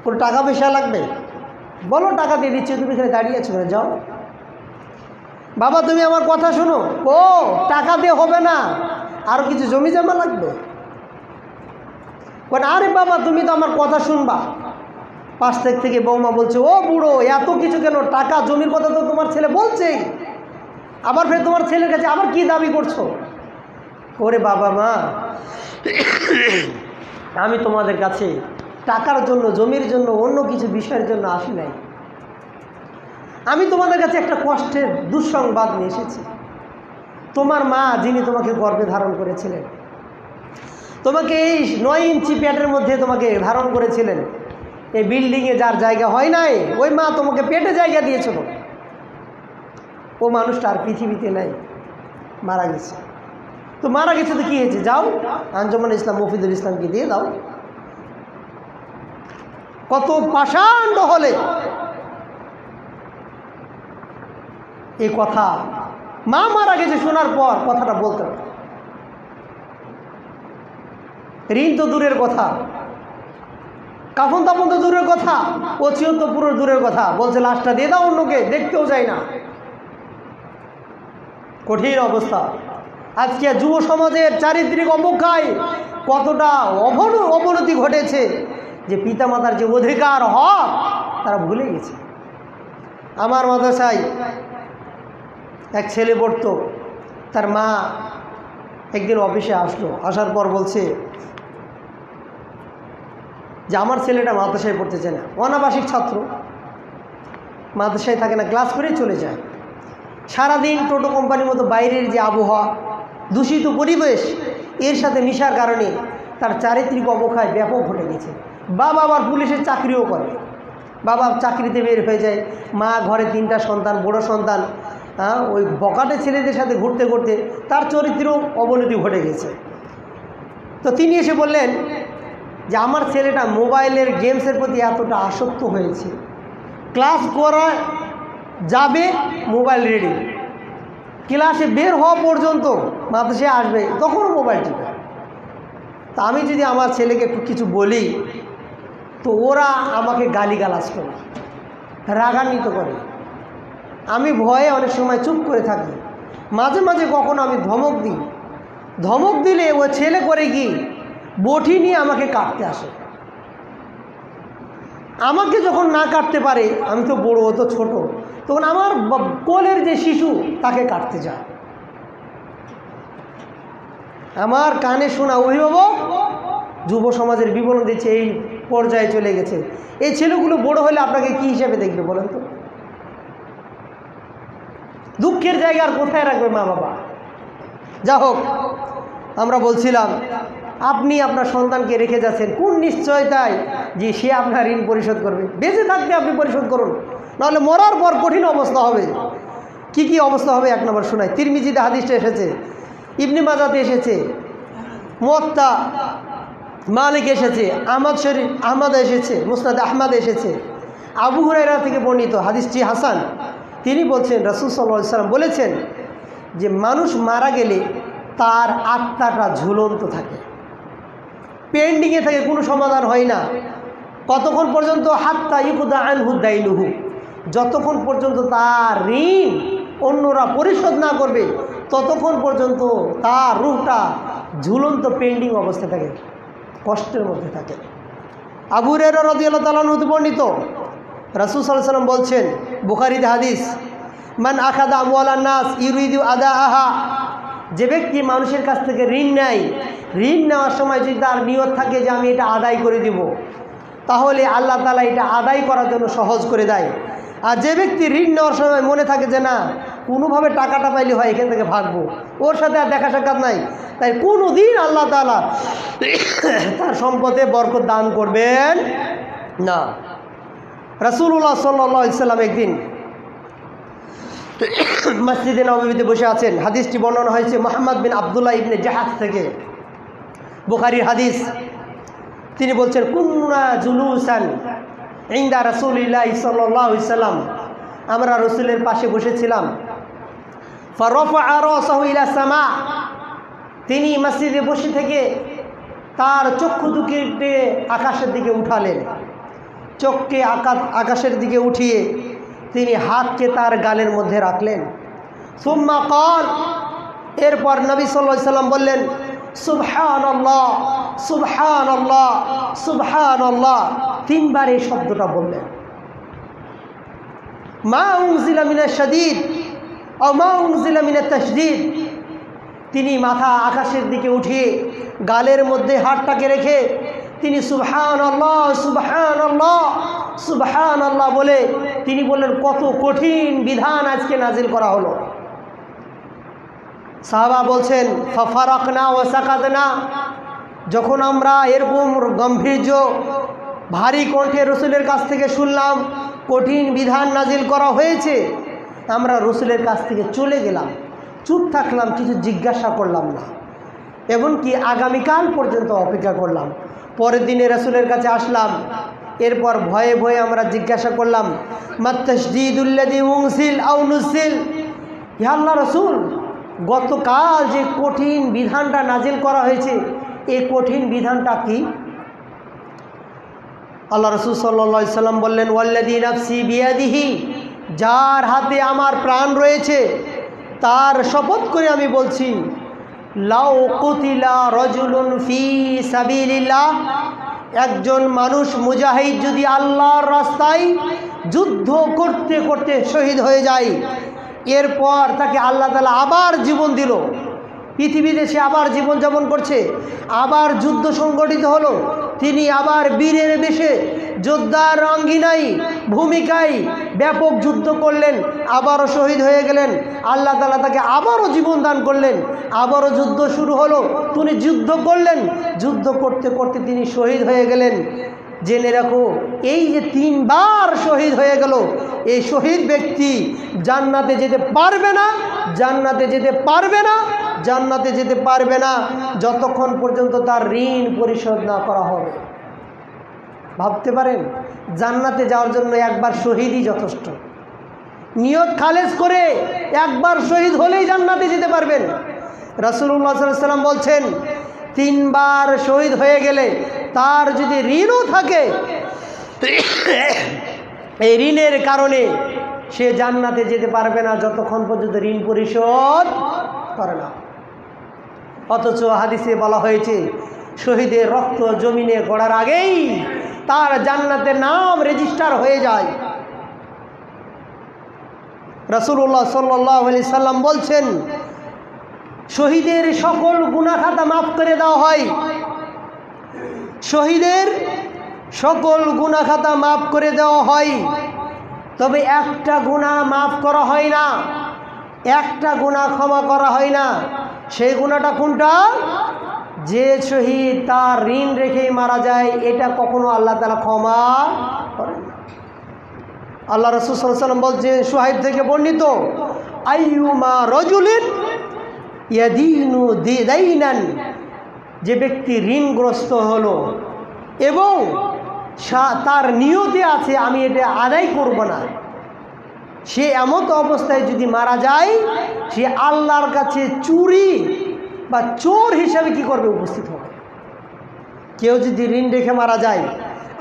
কোনো টাকা পয়সা লাগবে? বলো টাকা দিয়ে দিচ্ছি, তুমি এখানে দাঁড়িয়ে আছো কেন, যাও। বাবা তুমি আমার কথা শোনো, ও টাকা দিয়ে হবে না, আরও কিছু জমি জমা লাগবে। আরে বাবা তুমি তো আমার কথা শুনবা। পাশ থেকে বৌমা বলছে ও বুড়ো এত কিছু কেন, টাকা জমির কথা তো তোমার ছেলে বলছেই, আবার ফের তোমার ছেলের কাছে আবার কি দাবি করছো? ওরে বাবা মা, আমি তোমাদের কাছে টাকার জন্য, জমির জন্য, অন্য কিছু বিষয়ের জন্য আসি নাই। আমি তোমাদের কাছে একটা কষ্টের দুঃসংবাদ নিয়ে এসেছি। তোমার মা যিনি তোমাকে গর্ভে ধারণ করেছিলেন, তোমাকে এই 9 ইঞ্চি পেটের মধ্যে তোমাকে ধারণ করেছিলেন, এই বিল্ডিংয়ে যার জায়গা হয় নাই, ওই মা তোমাকে পেটে জায়গা দিয়েছিল, ও মানুষটা আর পৃথিবীতে নাই, মারা গেছে। তো মারা গেছে তো কী হয়েছে, যাও আঞ্জুমান ইসলাম মুফিদুল ইসলামকে দিয়ে দাও। কত পাষাণ্ড হলে এই কথা মা মারা গেছে শোনার পর কথাটা বলতে হবে। ঋণ তো দূরের কথা, কাফন দাফন তো দূরের কথা, ওসিয়ত তো পুরো দূরের কথা, বলছে লাশটা দিয়ে দাও অন্যকে, দেখতেও যায় না। কঠিন অবস্থা। আজকে যুব সমাজের চারিত্রিক অবক্ষয় কতটা অবনতি ঘটেছে যে পিতামাতার যে অধিকার হক তারা ভুলে গেছে। আমার মাদ্রাসায় এক ছেলে পড়তো, তার মা একদিন অফিসে আসলো, আসার পর বলছে যে আমার ছেলেটা মাদ্রাসায় পড়তে চায় না, অনাবাসিক ছাত্র, মাদ্রাসায় থাকে না, ক্লাস করেই চলে যায়। সারাদিন টোটো কোম্পানির মতো বাইরের যে আবহাওয়া, দূষিত পরিবেশ, এর সাথে মিশার কারণে তার চারিত্রিক অবক্ষয় ব্যাপক ঘটে গেছে। বাবা আবার পুলিশের চাকরিও করে, বাবা চাকরিতে বের হয়ে যায়, মা ঘরে 3টা সন্তান, বড় সন্তান, ওই বকাটে ছেলেদের সাথে ঘুরতে ঘুরতে তার চরিত্রেও অবনতি ঘটে গেছে। তো তিনি এসে বললেন যে আমার ছেলেটা মোবাইলের গেমসের প্রতি এতটা আসক্ত হয়েছে, ক্লাস করা যাবে মোবাইল রেডি, ক্লাসে বের হওয়া পর্যন্ত মাদ্রাসায় আসবে তখনও মোবাইল টিপে। তা আমি যদি আমার ছেলেকে একটু কিছু বলি তো ওরা আমাকে গালিগালাজ করে, রাগান্বিত করে। আমি ভয়ে অনেক সময় চুপ করে থাকি, মাঝে মাঝে কখনো আমি ধমক দিই, ধমক দিলে ও ছেলে করে কি বটি নিয়ে আমাকে কাটতে আসে। আমাকে যখন না কাটতে পারে, আমি তো বড়, ও তো ছোট, তখন আমার কোলের যে শিশু তাকে কাটতে যায়। আমার কানে শোনা অভিভাবক যুব সমাজের বিবরণ দিচ্ছে এই পর্যায়ে চলে গেছে। এই ছেলেগুলো বড় হলে আপনাকে কি হিসেবে দেখবে বলেন তো? দুঃখের জায়গা আর কোথায় রাখবে মা বাবা? যা হোক, আমরা বলছিলাম আপনি আপনার সন্তানকে রেখে যাচ্ছেন কোন নিশ্চয়তায় যে সে আপনার ঋণ পরিশোধ করবে? বেঁচে থাকতে আপনি পরিশোধ করুন, নাহলে মরার পর কঠিন অবস্থা হবে। কি কি অবস্থা হবে এক নম্বর শোনায়। তিরমিজিতে হাদিসটা এসেছে, ইবনে মাজাতে এসেছে, মুওয়াত্তা মালিক এসেছে, আহমদ এসেছে, মুসনাদ আহমদ এসেছে, আবু হুরায়রা থেকে বর্ণিত, হাদিসটি হাসান। তিনি বলছেন রাসূল সাল্লাল্লাহু আলাইহি ওয়াসাল্লাম বলেছেন যে মানুষ মারা গেলে তার আত্মাটা ঝুলন্ত থাকে, পেন্ডিংয়ে থাকে, কোনো সমাধান হয় না। কতক্ষণ পর্যন্ত? হাত্তা ইউকদা আনহু দাইনুহু, যতক্ষণ পর্যন্ত তার ঋণ অন্যরা পরিশোধ না করবে ততক্ষণ পর্যন্ত তার রূহটা ঝুলন্ত পেন্ডিং অবস্থায় থাকে, কষ্টের মধ্যে থাকে। আবু হুরায়রা রাদিয়াল্লাহু তাআলা আনহু বর্ণিত, রাসূল সাল্লাল্লাহু আলাইহি ওয়াসাল্লাম বলছেন, বুখারীতে হাদিস, মান আখাযা আমওয়ালান নাস ইউরিদু আদাআহা, যে ব্যক্তি মানুষের কাছ থেকে ঋণ নেয়, ঋণ নেওয়ার সময় যদি তার নিয়ত থাকে যে আমি এটা আদায় করে দিব, তাহলে আল্লাহ তাআলা এটা আদায় করার জন্য সহজ করে দেয়। আর যে ব্যক্তি ঋণ নেওয়ার সময় মনে থাকে যে না কোনোভাবে টাকাটা পাইলে হয়, এখান থেকে ভাগবো, ওর সাথে আর দেখা সাক্ষাৎ নাই, তাই কোনো দিন আল্লাহ তাআলা তার সম্পদে বরকত দান করবেন না। রাসূলুল্লাহ সাল্লাল্লাহু আলাইহি ওয়াসাল্লাম একদিন মসজিদে নববীতে বসে আছেন। হাদিসটি বর্ণনা হয়েছে মুহাম্মদ বিন আব্দুল্লাহ ইবনে জাহাজ থেকে, বুখারীর হাদিস। তিনি বলছেন, কুন্না জুলুসান ইনদা রাসূলিল্লাহ সাল্লাল্লাহু আলাইহি ওয়াসাল্লাম, আমরা রাসূলের পাশে বসেছিলাম। ফারাফা রাসাহু ইলা সামা, তিনি মসজিদে বসে থেকে তার চক্ষু দুটিকে আকাশের দিকে উঠালেন, চোখকে আকাশের দিকে উঠিয়ে তিনি হাতকে তার গালের মধ্যে রাখলেন। সুম্মা ক্বাল, এরপর নবী সাল্লাল্লাহু আলাইহি ওয়াসাল্লাম বললেন, সুবহানাল্লাহ সুবহানাল্লাহ সুবহানাল্লাহ, 3 বার এই শব্দটা বললেন। মা উনজিলা মিনাশ শাদীদ আও মা উনজিলা মিনাত তাশদীদ, তিনি মাথা আকাশের দিকে উঠিয়ে গালের মধ্যে হাতটাকে রেখে তিনি সুবহানাল্লাহ সুবহানাল্লাহ সুবহানাল্লাহ বলে তিনি বললেন, কত কঠিন বিধান আজকে নাজিল করা হলো। সাহাবা বলছেন, ফাফারাকনা ওয়া সাকাতনা, যখন আমরা এরকম গম্ভীর্য ভারী কণ্ঠে রসুলের কাছ থেকে শুনলাম কঠিন বিধান নাজিল করা হয়েছে, আমরা রসুলের কাছ থেকে চলে গেলাম, চুপ থাকলাম, কিছু জিজ্ঞাসা করলাম না, এমনকি আগামীকাল পর্যন্ত অপেক্ষা করলাম। পরের দিনে রসুলের কাছে আসলাম, এরপর ভয়ে ভয়ে আমরা জিজ্ঞাসা করলাম, মাত্তাশদীদুল্লাযী উনসিল আও নুসিল, হে আল্লাহ রসুল, গতকাল যে কঠিন বিধানটা নাজিল করা হয়েছে এই কঠিন বিধানটা কি? আল্লাহ রসুল সাল্লাল্লাহু আলাইহি সাল্লাম বললেন, ওয়াল্লাযী নাফসি বিয়াদিহি, যার হাতে আমার প্রাণ রয়েছে তার শপথ করে আমি বলছি, লাউ কুতিলা রাজুলুন ফি সাবিলিল্লাহ, একজন মানুষ মুজাহিদ যদি আল্লাহর রাস্তায় যুদ্ধ করতে করতে শহীদ হয়ে যায়, এরপর তাকে আল্লাহ তাআলা আবার জীবন দিল, পৃথিবীতে সে আবার জীবনযাপন করছে, আবার যুদ্ধ সংগঠিত হলো, তিনি আবার বীরের বেশে যোদ্ধার অঙ্গিনায় ভূমিকায় ব্যাপক যুদ্ধ করলেন, আবারও শহীদ হয়ে গেলেন। আল্লাহ তাআলা তাকে আবারও জীবন দান করলেন, আবারও যুদ্ধ শুরু হলো, তিনি যুদ্ধ করলেন, যুদ্ধ করতে করতে তিনি শহীদ হয়ে গেলেন। জেনে রাখো, এই যে 3 বার শহীদ হয়ে গেল, এই শহীদ ব্যক্তি জান্নাতে যেতে পারবে না, জান্নাতে যেতে পারবে না, জান্নাতে যেতে পারবে না যতক্ষণ পর্যন্ত তার ঋণ পরিশোধ না করা হবে। ভাবতে পারেন, জান্নাতে যাওয়ার জন্য একবার শহীদই যথেষ্ট। নিয়ত খালেজ করে একবার শহীদ হলেই জান্নাতে যেতে পারবেন। রাসূলুল্লাহ সাল্লাল্লাহু আলাইহি ওয়াসাল্লাম বলছেন, 3 বার শহীদ হয়ে গেলে তার যদি ঋণও থাকে, এই ঋণের কারণে সে জান্নাতে যেতে পারবে না যতক্ষণ পর্যন্ত ঋণ পরিশোধ করে না। অথচ হাদিসে বলা হয়েছে, শহীদের রক্ত জমিনে গড়ার আগেই তার জান্নাতের নাম রেজিস্টার হয়ে যায়। রাসূলুল্লাহ সাল্লাল্লাহু আলাইহি সাল্লাম বলছেন, শহীদের সকল গুনাহ খাতা মাফ করে দেওয়া হয়, শহীদের সকল গুনাহ খাতা মাফ করে দেওয়া হয়, তবে একটা গুনাহ মাফ করা হয় না, একটা গুনাহ ক্ষমা করা হয় না। সেই গুনাহটা কোনটা? যে শহীদ তার ঋণ রেখেই মারা যায়, এটা কখনো আল্লাহ তাআলা ক্ষমা করেন না। আল্লাহ রাসূল সাল্লাল্লাহু আলাইহি ওয়াসাল্লাম বলছেন, সুহাইব থেকে বর্ণিত, আইয়ুমা রাজুলিন ইয়াদিনু দাইনান, যে ব্যক্তি ঋণগ্রস্ত হলো এবং তার নিয়তে আছে আমি এটা আদায় করব না, সে এমন অবস্থায় যদি মারা যায়, সে আল্লাহর কাছে চুরি বা চোর হিসাবে কি করবে? উপস্থিত হবে। কেউ যদি ঋণ রেখে মারা যায়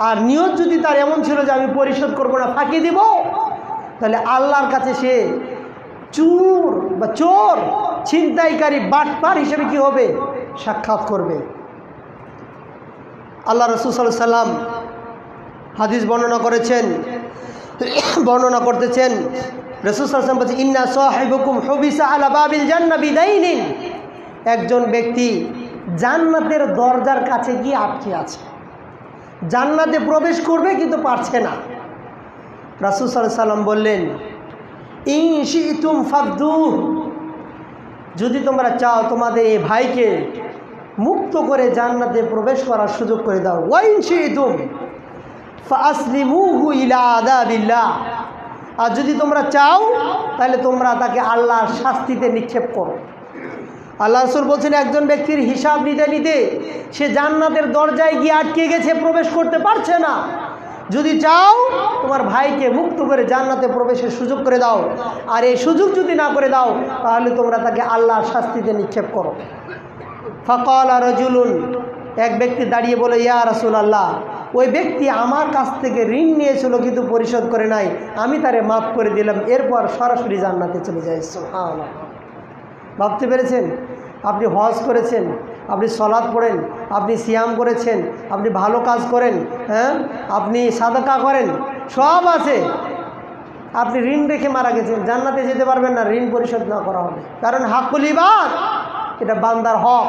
আর নিয়ত যদি তার এমন ছিল যে আমি পরিশোধ করব না, ফাঁকি দিব, তাহলে আল্লাহর কাছে সে চোর বা চোর, ছিনতাইকারী, বাটপার হিসেবে কি হবে? সাক্ষাৎ করবে। আল্লাহ রাসূল সাল্লাল্লাহু আলাইহি সাল্লাম হাদিস বর্ণনা করতেছেন, রাসূল সাল্লাল্লাহু আলাইহি সাল্লাম বলেছেন, ইন্না সাহিবুকুম হুবিসা আলা বাবিল জান্নাহ বিদাইনিন, একজন ব্যক্তি জান্নাতের দরজার কাছে গিয়ে আটকে আছে, জান্নাতে প্রবেশ করবে কিন্তু পারছে না। রাসূল সাল্লাল্লাহু আলাইহি সাল্লাম বললেন, ইন শি'তুম ফাদুহ, যদি তোমরা চাও তোমাদের এই ভাইকে মুক্ত করে জান্নাতে প্রবেশ করার সুযোগ করে দাও। ওয়াইন শি'তুম ফাসলিমুহু ইলা আযাবিল্লাহ, আর যদি তোমরা চাও তাহলে তোমরা তাকে আল্লাহর শাস্তিতে নিক্ষেপ করো। আল্লাহ রাসূল বলছেন, একজন ব্যক্তির হিসাব নিতে নিতে সে জান্নাতের দরজায় গিয়ে আটকে গেছে, প্রবেশ করতে পারছে না। যদি চাও তোমার ভাইকে মুক্ত করে জান্নাতে প্রবেশের সুযোগ করে দাও, আর এই সুযোগ যদি না করে দাও তাহলে তোমরা তাকে আল্লাহর শাস্তিতে নিক্ষেপ করো। ফাকালা রাজুলুন, এক ব্যক্তি দাঁড়িয়ে বলে, ইয়া রাসূলুল্লাহ, ওই ব্যক্তি আমার কাছ থেকে ঋণ নিয়েছিল কিন্তু পরিশোধ করে নাই, আমি তারে মাফ করে দিলাম, এরপর সরাসরি জান্নাতে চলে যায়। সুবহানাল্লাহ। ভাবতে পেরেছেন? আপনি হজ করেছেন, আপনি সালাত পড়েন, আপনি সিয়াম করেছেন, আপনি ভালো কাজ করেন, হ্যাঁ, আপনি সাদাকা করেন, সব আছে, আপনি ঋণ রেখে মারা গেছেন, জান্নাতে যেতে পারবেন না, ঋণ পরিশোধ না করা হবে। কারণ হাকুল ইবাদ, এটা বান্দার হক,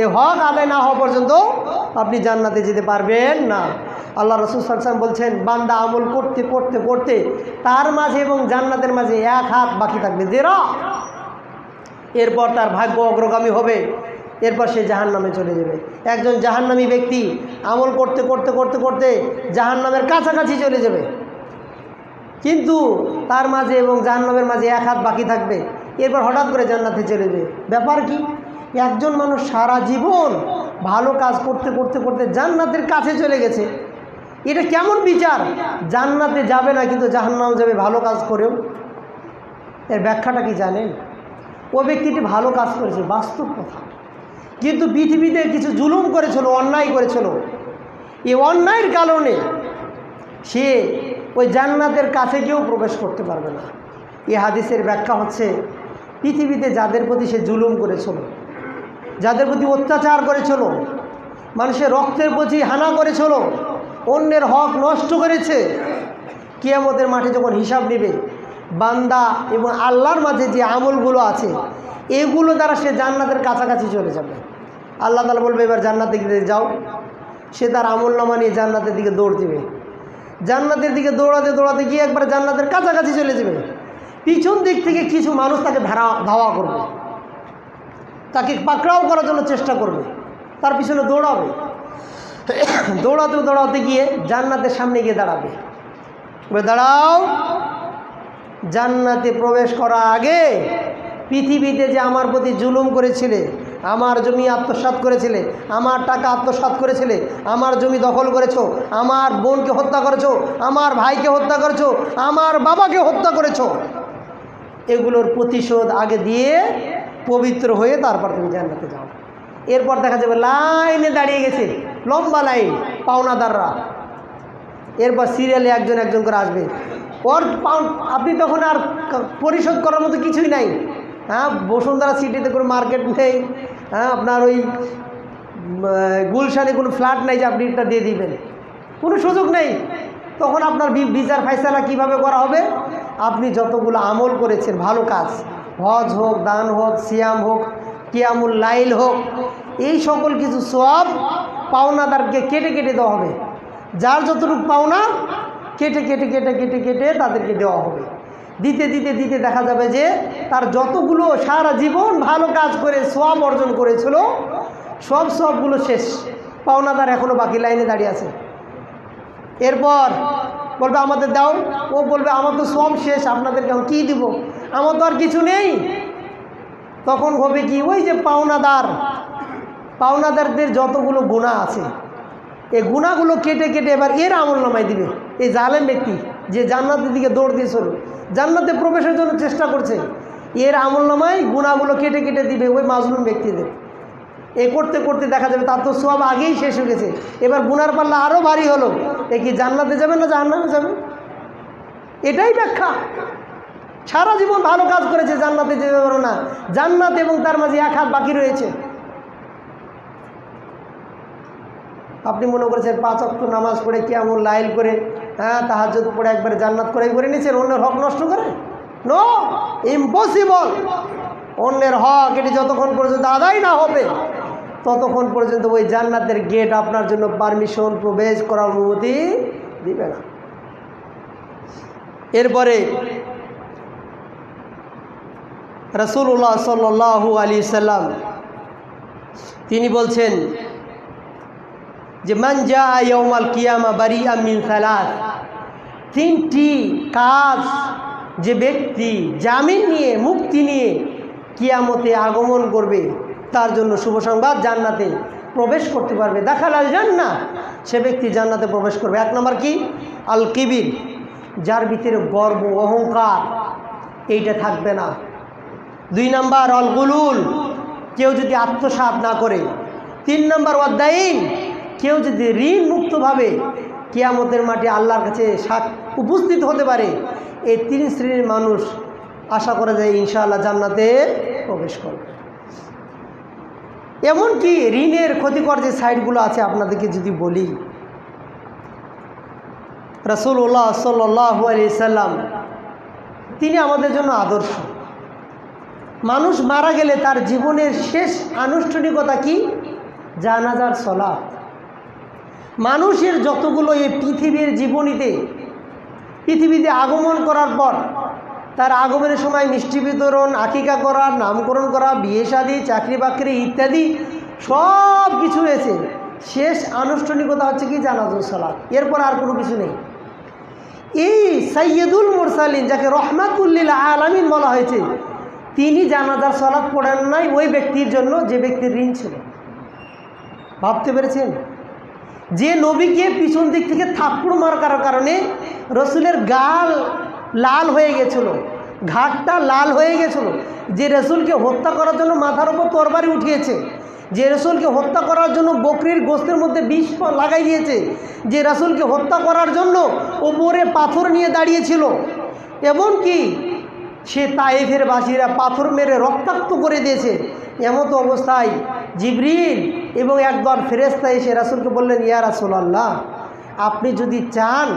এই হক আদায় না হওয়া পর্যন্ত আপনি জান্নাতে যেতে পারবেন না। আল্লাহ রাসূল সাল্লাল্লাহু আলাইহি ওয়াসাল্লাম বলছেন, বান্দা আমল করতে করতে করতে তার মাঝে এবং জান্নাতের মাঝে 1 হাত বাকি থাকবে, জেরা, এরপর তার ভাগ্য অগ্রগামী হবে, এরপর সে জাহান্নামে চলে যাবে। একজন জাহান্নামী ব্যক্তি আমল করতে করতে করতে করতে জাহান্নামের কাছাকাছি চলে যাবে, কিন্তু তার মাঝে এবং জাহান্নামের মাঝে 1 হাত বাকি থাকবে, এরপর হঠাৎ করে জান্নাতে চলে যাবে। ব্যাপার কি? একজন মানুষ সারা জীবন ভালো কাজ করতে করতে করতে জান্নাতের কাছে চলে গেছে, এটা কেমন বিচার? জান্নাতে যাবে না কিন্তু জাহান্নামে যাবে ভালো কাজ করেও। এর ব্যাখ্যাটা কি জানেন? ও ব্যক্তিটি ভালো কাজ করেছে, বাস্তব কথা, কিন্তু পৃথিবীতে কিছু জুলুম করেছিল, অন্যায় করেছিল, এই অন্যায়ের কারণে সে ওই জান্নাতের কাছে গিয়েও প্রবেশ করতে পারবে না। এই হাদিসের ব্যাখ্যা হচ্ছে, পৃথিবীতে যাদের প্রতি সে জুলুম করেছিল, যাদের প্রতি অত্যাচার করেছিল, মানুষের রক্তের প্রতি হানা করেছিল, অন্যের হক নষ্ট করেছে, কিয়ামতের মাঠে যখন হিসাব নেবে, বান্দা এবং আল্লাহর মাঝে যে আমলগুলো আছে এগুলো দ্বারা সে জান্নাতের কাছাকাছি চলে যাবে। আল্লাহ তাআলা বলবে এবার জান্নাতের দিকে যাও। সে তার আমলনামা নিয়ে জান্নাতের দিকে দৌড় দিবে। জান্নাতের দিকে দৌড়াতে দৌড়াতে গিয়ে একবার জান্নাতের কাছাকাছি চলে যাবে। পিছন দিক থেকে কিছু মানুষ তাকে ধাওয়া করবে, তাকে পাকড়াও করার জন্য চেষ্টা করবে, তার পিছনে দৌড়াবে। দৌড়াতে দৌড়াতে গিয়ে জান্নাতের সামনে গিয়ে দাঁড়াবে, দাঁড়াও। জান্নাতে প্রবেশ করার আগে পৃথিবীতে যে আমার প্রতি জুলুম করেছিলে, আমার জমি আত্মসাৎ করেছিলে, আমার টাকা আত্মসাৎ করেছিলে, আমার জমি দখল করেছো, আমার বোনকে হত্যা করেছো, আমার ভাইকে হত্যা করেছো, আমার বাবাকে হত্যা করেছো, এগুলোর প্রতিশোধ আগে দিয়ে পবিত্র হয়ে তারপর তুমি জান্নাতে যাও। এরপর দেখা যাবে লাইনে দাঁড়িয়ে গেছে, লম্বা লাইন, পাওনাদাররা। এরপর সিরিয়ালে একজন একজন করে আসবে। ওর আপনি তখন আর পরিশোধ করার মতো কিছুই নাই। হ্যাঁ, বসুন্ধরা সিটিতে কোনো মার্কেট নেই, হ্যাঁ, আপনার ওই গুলশানে কোনো ফ্ল্যাট নেই যে আপনি এটা দিয়ে দিবেন, কোনো সুযোগ নেই। তখন আপনার বিচার ফাইসালা কিভাবে করা হবে? আপনি যতগুলো আমল করেছেন, ভালো কাজ, হজ হোক, দান হোক, সিয়াম হোক, কিয়ামুল লাইল হোক, এই সকল কিছু সওয়াব পাওনাদারকে কেটে কেটে দেওয়া হবে। যার যতটুকু পাওনা কেটে কেটে কেটে কেটে কেটে তাদেরকে দেওয়া হবে। দিতে দিতে দিতে দেখা যাবে যে তার যতগুলো সারা জীবন ভালো কাজ করে সওয়াব অর্জন করেছিল সব সবগুলো শেষ, পাওনাদার এখনও বাকি লাইনে দাঁড়িয়ে আছে। এরপর বলবে আমাদের দাও, ও বলবে আমার তো সব শেষ, আপনাদেরকে আমি কী দিব, আমার তো আর কিছু নেই। তখন হবে কি, ওই যে পাওনাদারদের যতগুলো গুনাহ আছে, এই গুনাহগুলো কেটে কেটে এবার এর আমলনামায় দিবে। এই জালেম ব্যক্তি যে জান্নাতের দিকে দৌড় দিয়েছিল, জান্নাতে প্রবেশের জন্য চেষ্টা করছে, এর আমলনামায় গুনাহগুলো কেটে কেটে দিবে ওই মাজলুম ব্যক্তিদের। এ করতে করতে দেখা যাবে তার তো সব আগেই শেষ হয়ে গেছে, এবার গুনার পাল্লা আরও ভারী হলো। এ কি জান্নাতে যাবে না জাহান্নামে যাবে? এটাই ব্যাখ্যা। সারা জীবন ভালো কাজ করেছে, জান্নাতে যেতে পারো না, জান্নাত এবং তার মাঝে এক হাত বাকি রয়েছে। আপনি মনে করেছেন 5 ওয়াক্ত নামাজ পড়ে কিয়ামুল লাইল করে, হ্যাঁ, তাহাজ্জুদ পড়ে একবারে জান্নাত করে নিয়েছেন, অন্যের হক নষ্ট করে? No, impossible. অন্যের হক এটি যতক্ষণ পর্যন্ত আদায় না হবে ততক্ষণ পর্যন্ত ওই জান্নাতের গেট আপনার জন্য পারমিশন, প্রবেশ করার অনুমতি দিবে না। এরপরে রাসূলুল্লাহ সাল্লাল্লাহু আলাইহি সাল্লাম তিনি বলছেন যে মান জা ইয়াউমাল কিয়ামা বারিআ মিন সালাস, 3টি কাজ যে ব্যক্তি জামিন নিয়ে, মুক্তি নিয়ে কিয়ামতে আগমন করবে তার জন্য শুভ সংবাদ, জান্নাতে প্রবেশ করতে পারবে। দাখালাল জান্নাহ, সে ব্যক্তি জান্নাতে প্রবেশ করবে। 1 নম্বর কি? আল কিবির, যার ভিতরে গর্ব অহংকার এইটা থাকবে না। 2 নম্বর অল গুলুল, কেউ যদি আত্মসাৎ না করে। 3 নম্বর ওয়াদ্দাইন, কেউ যদি ঋণ মুক্তভাবে কিয়ামতের মাঠে আল্লাহর কাছে উপস্থিত হতে পারে। এই 3 শ্রেণীর মানুষ আশা করা যায় ইনশাআল্লাহ জান্নাতে প্রবেশ করবে। এমনকি ঋণের ক্ষতিকর যে সাইডগুলো আছে আপনাদেরকে যদি বলি, রাসূলুল্লাহ সাল্লাল্লাহু আলাইহি সাল্লাম তিনি আমাদের জন্য আদর্শ। মানুষ মারা গেলে তার জীবনের শেষ আনুষ্ঠানিকতা কি? জানাজার সালাত। মানুষের যতগুলো এই পৃথিবীর জীবনীতে, পৃথিবীতে আগমন করার পর তার আগমনের সময় মিষ্টি বিতরণ, আকিকা করা, নামকরণ করা, বিয়ে শাদী, চাকরি বাকরি ইত্যাদি সব কিছু রয়েছে। শেষ আনুষ্ঠানিকতা হচ্ছে কি? জানাজার সালাত। এরপর আর কোনো কিছু নেই। এই সাইয়্যিদুল মুরসালিন, যাকে রহমাতুল লিল আলামিন বলা হয়েছে, তিনি জানাজার সালাত পড়েন নাই ওই ব্যক্তির জন্য যে ব্যক্তির ঋণ ছিল। ভাবতে পেরেছেন? যে নবীকে পিছন দিক থেকে থাপ্পড় মারার কারণে রসুলের গাল লাল হয়ে গেছিল, ঘাটটা লাল হয়ে গেছিল, যে রসুলকে হত্যা করার জন্য মাথার উপর তরবারি উঠিয়েছে, যে রসুলকে হত্যা করার জন্য বকরির গোস্তের মধ্যে বিষ লাগাই দিয়েছে, যে রসুলকে হত্যা করার জন্য ওপরে পাথর নিয়ে দাঁড়িয়েছিল, এমনকি সে তায়েফের বাসীরা পাথর মেরে রক্তাক্ত করে দিয়েছে। এমতো অবস্থায় জিবরিল এবং একদল ফেরেশতা এসে রাসূলকে বললেন, ইয়া রাসূলুল্লাহ, আপনি যদি চান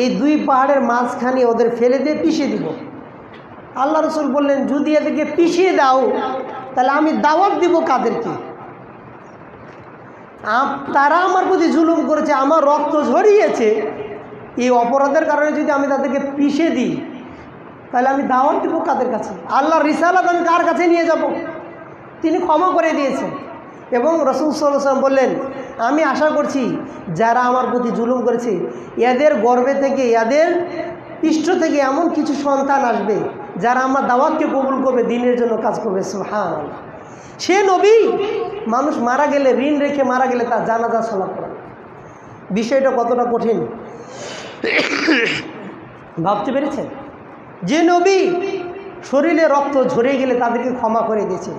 এই 2 পাহাড়ের মাঝখানে ওদের ফেলে দিয়ে পিষে দিব। আল্লাহ রসুল বললেন, যদি এদেরকে পিছিয়ে দাও তাহলে আমি দাওয়াত দিব কাদেরকে? তারা আমার প্রতি জুলুম করেছে, আমার রক্ত ঝরিয়েছে, এই অপরাধের কারণে যদি আমি তাদেরকে পিছিয়ে দিই তাহলে আমি দাওয়াত দিব কাদের কাছে? আল্লাহর রিসালাত আমি কার কাছে নিয়ে যাব? তিনি ক্ষমা করে দিয়েছেন। এবং রাসূল সাল্লাল্লাহু আলাইহি ওয়াসাল্লাম বললেন, আমি আশা করছি যারা আমার প্রতি জুলুম করেছে এদের গর্ভে থেকে, এদের পৃষ্ঠ থেকে এমন কিছু সন্তান আসবে যারা আমার দাওয়াতকে কবুল করবে, দ্বীনের জন্য কাজ করবে। সুবহানাল্লাহ। সে নবী মানুষ মারা গেলে, ঋণ রেখে মারা গেলে তার জানাজা সালাত পড়াবে। বিষয়টা কতটা কঠিন ভাবতে পেরেছেন? যে নবী শরীরে রক্ত ঝরে গেলে তাদেরকে ক্ষমা করে দিয়েছে,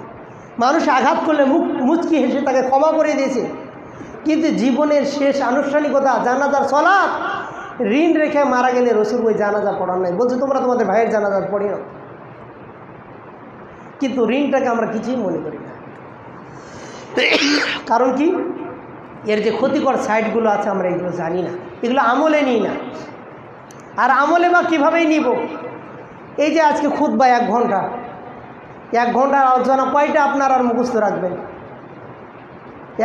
মানুষ আঘাত করলে মুচকি হেসে তাকে ক্ষমা করে দিয়েছে, কিন্তু জীবনের শেষ আনুষ্ঠানিকতা জানাজার সালাত ঋণ রেখে মারা গেলে রসুল ওই জানাজা পড়ার নাই। বলছে তোমরা তোমাদের ভাইয়ের জানাজা পড়ি না, কিন্তু ঋণটাকে আমরা কিছুই মনে করি না। কারণ কি? এর যে ক্ষতিকর সাইডগুলো আছে আমরা এগুলো জানি না, এগুলো আমলে নিই না। আর আমলে বা কীভাবেই নিব? এই যে আজকে খুতবা 1 ঘন্টা, 1 ঘন্টার আলোচনা কয়টা আপনার আর মুখস্থ রাখবেন?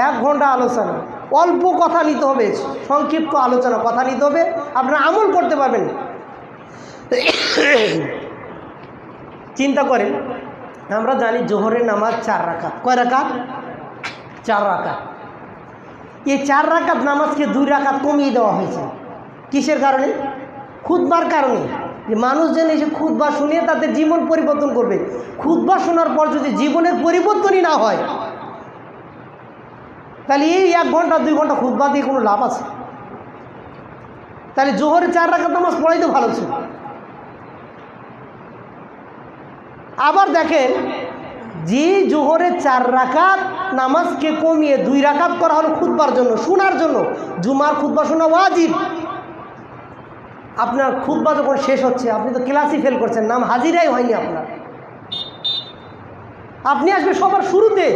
1 ঘন্টা আলোচনা, অল্প কথা নিতে হবে, সংক্ষিপ্ত আলোচনা, কথা নিতে হবে, আপনারা আমল করতে পারবেন। চিন্তা করেন, আমরা জানি জোহরের নামাজ 4 রাকাত। কয় রাকাত? 4 রাকাত। এই 4 রাকাত নামাজকে 2 রাকাত কমিয়ে দেওয়া হয়েছে। কিসের কারণে? খুতবার কারণে। যে মানুষ যেন এসে খুতবা শুনিয়ে তাদের জীবন পরিবর্তন করবে। খুতবা শোনার পর যদি জীবনের পরিবর্তনই না হয় তাহলে এই 1 ঘন্টা 2 ঘন্টা খুতবা দিয়ে কোনো লাভ আছে? তাহলে জোহরে 4 রাকাত নামাজ পড়াই তো ভালো ছিল। আবার দেখেন, যে জোহরে 4 রাকাত নামাজকে কমিয়ে 2 রাকাত করা হলো খুতবার জন্য, শোনার জন্য। জুমার খুতবা শোনা ওয়াজিব। আপনার খুতবা যখন শেষ হচ্ছে আপনি তো ক্লাসই ফেল করছেন, নাম হাজিরাই হয়নি আপনার। আপনি আসবে সবার শুরুতে,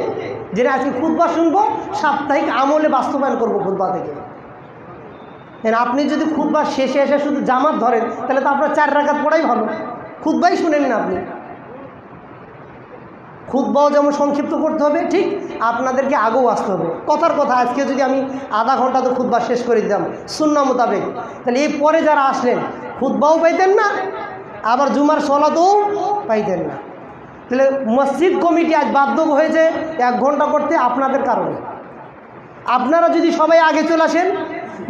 যে আজকে খুতবা শুনবো, সাপ্তাহিক আমলে বাস্তবায়ন করবো খুতবা থেকে। আপনি যদি খুতবা শেষে এসে শুধু জামাত ধরেন তাহলে তো আপনার 4 রাকাত পড়াই ভালো, খুতবাই শুনেন না আপনি। খুতবাও যেমন সংক্ষিপ্ত করতে হবে, ঠিক আপনাদেরকে আগেও আসতে হবে। কথার কথা, আজকে যদি আমি আধা ঘন্টা তো খুতবা শেষ করে দিতাম সুন্নাহ মোতাবেক, তাহলে এই পরে যারা আসলেন খুতবাও পাইতেন না, আবার জুমার সলাতও পাইতেন না। তাহলে মসজিদ কমিটি আজ বাধ্য হয়েছে 1 ঘন্টা করতে আপনাদের কারণে। আপনারা যদি সবাই আগে চলে আসেন,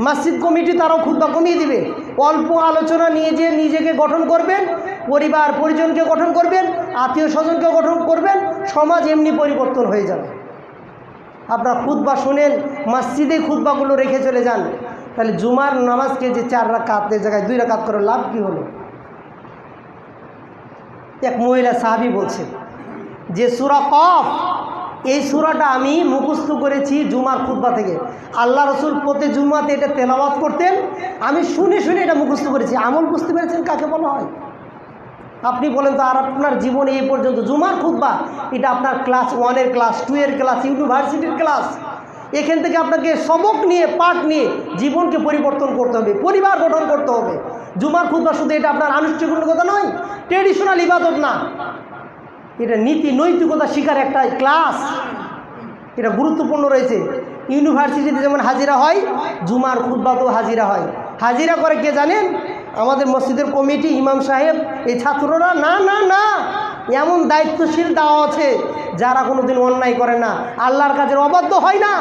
মসজিদ কমিটি তারাও খুতবা কমিয়ে দিবে। অল্প আলোচনা নিয়ে যে নিজেকে গঠন করবেন, পরিবার পরিজনকে গঠন করবেন, আত্মীয় স্বজনকে গঠন করবেন, সমাজ এমনি পরিবর্তন হয়ে যাবে। আপনারা খুতবা শুনেন, মসজিদে খুতবাগুলো রেখে চলে যান, তাহলে জুমার নামাজকে যে 4 রাকাতের জায়গায় 2 রাকাত করে লাভ কী হলো? এক মহিলা সাহাবী বলছে যে সূরা কফ, এই সূরাটা আমি মুখস্থ করেছি জুমার খুতবা থেকে। আল্লাহ রসুল প্রতি জুমাতে এটা তেলাওয়াত করতেন, আমি শুনে শুনে এটা মুখস্থ করেছি। আমল বুঝতে পেরেছেন কাকে বলা হয়? আপনি বলেন তো, আর আপনার জীবনে এই পর্যন্ত জুমার খুতবা, এটা আপনার ক্লাস 1-এর ক্লাস, 2-এর ক্লাস, ইউনিভার্সিটির ক্লাস। এখান থেকে আপনাকে সবক নিয়ে, পাঠ নিয়ে জীবনকে পরিবর্তন করতে হবে, পরিবার গঠন করতে হবে। জুমার খুতবা শুধু এটা আপনার আনুষ্ঠানিকতা নয়, ট্রেডিশনাল ইবাদত না, এটা নীতি নৈতিকতা শিকার একটা ক্লাস। এটা গুরুত্বপূর্ণ রয়েছে। ইউনিভার্সিটিতে যেমন হাজিরা হয়, জুমার খুতবাতেও হাজিরা হয়। হাজিরা করে কে জানেন? আমাদের মসজিদের কমিটি, ইমাম সাহেব, এই ছাত্ররা না না না, এমন দায়িত্বশীল দেওয়া আছে যারা কোনোদিন অন্যায় করে না, আল্লাহর কাজের অবাধ্য হয় না।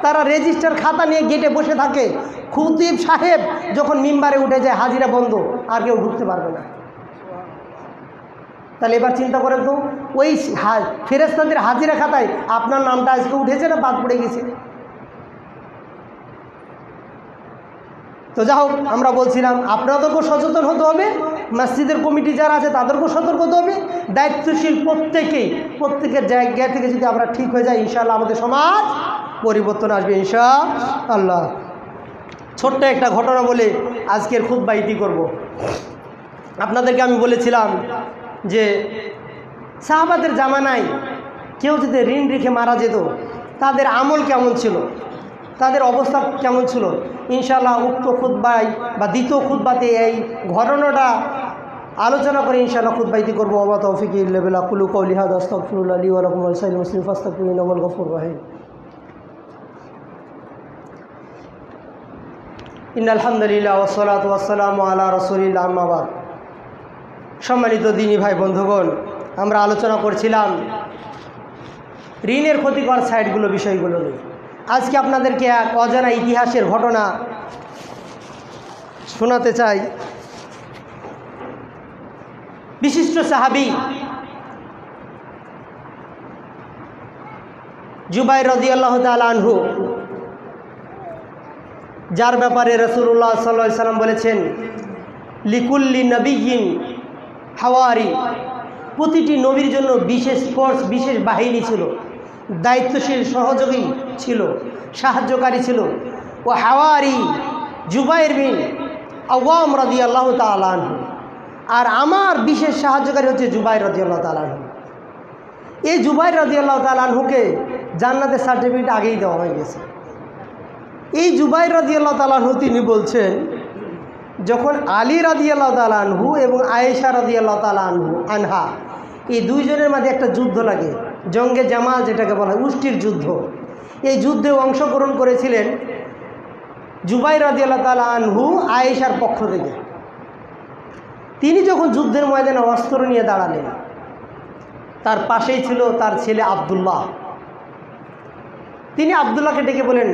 তারা রেজিস্টার খাতা নিয়ে গেটে বসে থাকে। খতিব সাহেব যখন মিম্বারে উঠে যায়, হাজিরা বন্ধ, আর কেউ ঢুকতে পারবে না। তাহলে এবার চিন্তা করেন তো, ওই ফেরেশতাদের হাজিরা খাতায় আপনার নামটা আজকে উঠেছে না বাদ পড়ে গেছে? তো যা হোক, আমরা বলছিলাম আপনাদেরকেও সচেতন হতে হবে, মসজিদের কমিটি যারা আছে তাদেরকেও সতর্ক হতে হবে, দায়িত্বশীল প্রত্যেকের জায়গা থেকে যদি আমরা ঠিক হয়ে যাই, ইনশাআল্লাহ আমাদের সমাজ পরিবর্তন আসবে ইনশাআল্লাহ। ছোট্ট একটা ঘটনা বলে আজকের খুতবা ইতি করব। আপনাদেরকে আমি বলেছিলাম যে সাহাবাদের জামানায় কেউ যদি ঋণ রেখে মারা যেত, তাদের আমল কেমন ছিল, তাদের অবস্থা কেমন ছিল। ইনশাআল্লাহ উক্ত খুতবায় বা দ্বিতীয় খুতবাতে এই ঘটনাটা আলোচনা করে ইনশাআল্লাহ খুতবাইতি করবো। ওয়া তৌফিকি ইল্লা বিল্লাহ। কুলু কওলি হাযা আস্তাগফিরুল্লাহ লি ওয়া লাকুম ওয়া লিসাইরিল মুসলিমিন ফাস্তাগফিরুহু ইন্নাহু হুয়াল গফুরুর রহিম। ইন্নাল হামদুলিল্লাহ ওয়া সলাতু ওয়া সালামু আলা রাসূলিল্লাহ, আম্মা বাদ। সম্মানিত দিনী ভাই বন্ধুগণ, আমরা আলোচনা করছিলাম ঋণের ক্ষতিকর সাইডগুলো, বিষয়গুলো নিয়ে। আজকে আপনাদেরকে এক অজানা ইতিহাসের ঘটনা শোনাতে চাই। বিশিষ্ট সাহাবী জুবাইর রাদিয়াল্লাহু তাআলা আনহু, যার ব্যাপারে রাসূলুল্লাহ সাল্লাল্লাহু আলাইহি সাল্লাম বলেছেন, লিকুল্লি নবিয়্যিন হাওয়ারি, প্রতিটি নবীর জন্য বিশেষ ফোর্স, বিশেষ বাহিনী ছিল, দায়িত্বশীল সহযোগী ছিল, সাহায্যকারী ছিল। ও হাওয়ারি জুবাইর বিন আওয়াম রাদিয়াল্লাহু তাআলা আনহু, আর আমার বিশেষ সাহায্যকারী হচ্ছে জুবাইর রাদিয়াল্লাহু তাআলা আনহু। এই জুবাইর রাদিয়াল্লাহু তাআলা আনহুকে জান্নাতের সার্টিফিকেট আগেই দেওয়া হয়ে গেছে। এই জুবাইর রাদিয়াল্লাহু তাআলা আনহু তিনি বলছেন, যখন আলী রাদিয়াল্লাহু তাআলা আনহু এবং আয়েশা রাদিয়াল্লাহু তাআলা আনহা, এই দুইজনের মাঝে একটা যুদ্ধ লাগে, জঙ্গে জামাল যেটাকে বলা হয়, উষ্টির যুদ্ধ। এই যুদ্ধে অংশগ্রহণ করেছিলেন জুবাইর রাদিয়াল্লাহু তাআলা আনহু আয়েশার পক্ষ থেকে। তিনি যখন যুদ্ধের ময়দানে অস্ত্র নিয়ে দাঁড়ালেন, তার পাশেই ছিল তার ছেলে আব্দুল্লাহ। তিনি আব্দুল্লাহকে ডেকে বলেন,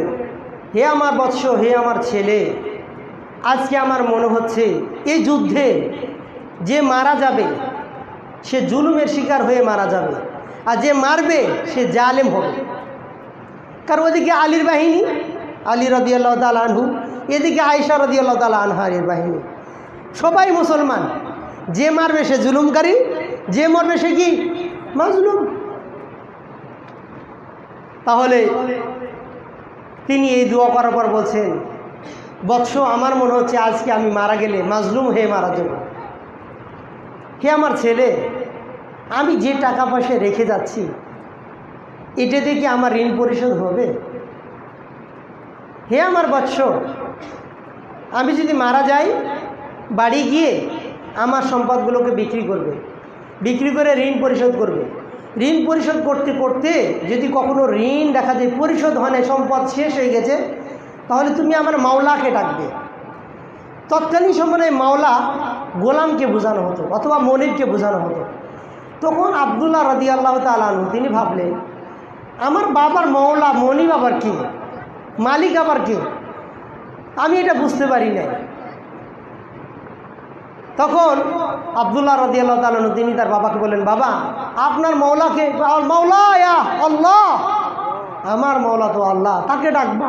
হে আমার বৎস, হে আমার ছেলে, আজকে আমার মনে হচ্ছে এই যুদ্ধে যে মারা যাবে সে জুলুমের শিকার হয়ে মারা যাবে, আর যে মারবে সে জালেম হবে। কারণ ওদিকে আলীর বাহিনী, আলী রাদিয়াল্লাহু তাআলা আনহু, এদিকে আয়েশা রাদিয়াল্লাহু তাআলা আনহার বাহিনী, সবাই মুসলমান। যে মারবে সে জুলুমকারী, যে মরবে সে কি মাজলুম। তাহলে তিনি এই দোয়া করার পর বলছেন, বৎস, আমার মনে হচ্ছে আজকে আমি মারা গেলে মাজলুম হয়ে মারা যাব। হে আমার ছেলে, আমি যে টাকা পয়সা রেখে যাচ্ছি এটা দিয়ে কি আমার ঋণ পরিশোধ হবে? হে আমার বৎস, আমি যদি মারা যাই, বাড়ি গিয়ে আমার সম্পদগুলোকে বিক্রি করবে, বিক্রি করে ঋণ পরিশোধ করবে। ঋণ পরিশোধ করতে করতে যদি কখনো ঋণ দেখা যায় পরিশোধ হয় না, সম্পদ শেষ হয়ে গেছে, তাহলে তুমি আমার মাওলাকে ডাকবে। তৎকালীন সময়ে মাওলা গোলামকে বোঝানো হতো অথবা মনিরকে বোঝানো হতো। তখন আব্দুল্লাহ রাদিয়াল্লাহু তাআলা আনহু তিনি ভাবলেন, আমার বাবার মাওলা মনিব আবার কে, মালিক আবার কে, আমি এটা বুঝতে পারি না। তখন আব্দুল্লাহ রাদিয়াল্লাহু তাআলা আনহু তিনি তার বাবাকে বললেন, বাবা, আপনার মাওলাকে? মাওলা ইয়া আল্লাহ, আমার মাওলা তো আল্লাহ, তাকে ডাকবা,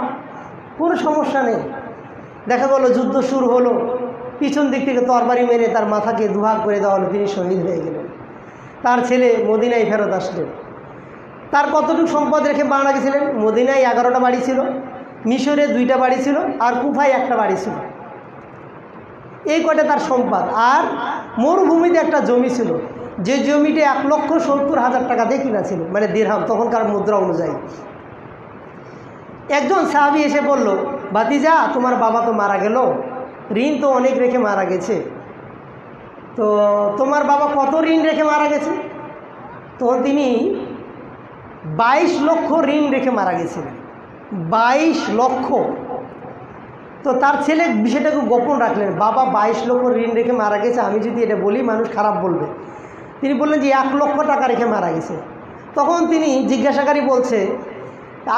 কোনো সমস্যা নেই। দেখা গেল যুদ্ধ শুরু হলো, পিছন দিক থেকে তরবারি মেরে তার মাথাকে দুভাগ করে দেওয়া হলো, তিনি শহীদ হয়ে গেলেন। তার ছেলে মদিনায় ফেরত আসলেন। তার কতটুকু সম্পদ রেখে মারা গেছিলেন? মদিনায় 11টা বাড়ি ছিল, মিশরে 2টা বাড়ি ছিল, আর কুফায় 1টা বাড়ি ছিল। এই কয়টা তার সম্পদ। আর মরুভূমিতে একটা জমি ছিল, যে জমিটা 1,70,000 টাকা দিয়ে কিনা ছিল, মানে দিরহাম, তখনকার মুদ্রা অনুযায়ী। একজন সাহাবী এসে বলল, ভাতিজা, তোমার বাবা তো মারা গেল, ঋণ তো অনেক রেখে মারা গেছে, তো তোমার বাবা কত ঋণ রেখে মারা গেছে? তখন তিনি 22 লক্ষ ঋণ রেখে মারা গেছিলেন। 22 লক্ষ। তো তার ছেলে বিষয়টাকে গোপন রাখলেন, বাবা 22 লক্ষ ঋণ রেখে মারা গেছে, আমি যদি এটা বলি মানুষ খারাপ বলবে। তিনি বললেন যে 1 লক্ষ টাকা রেখে মারা গেছে। তখন তিনি জিজ্ঞাসাকারী বলছে,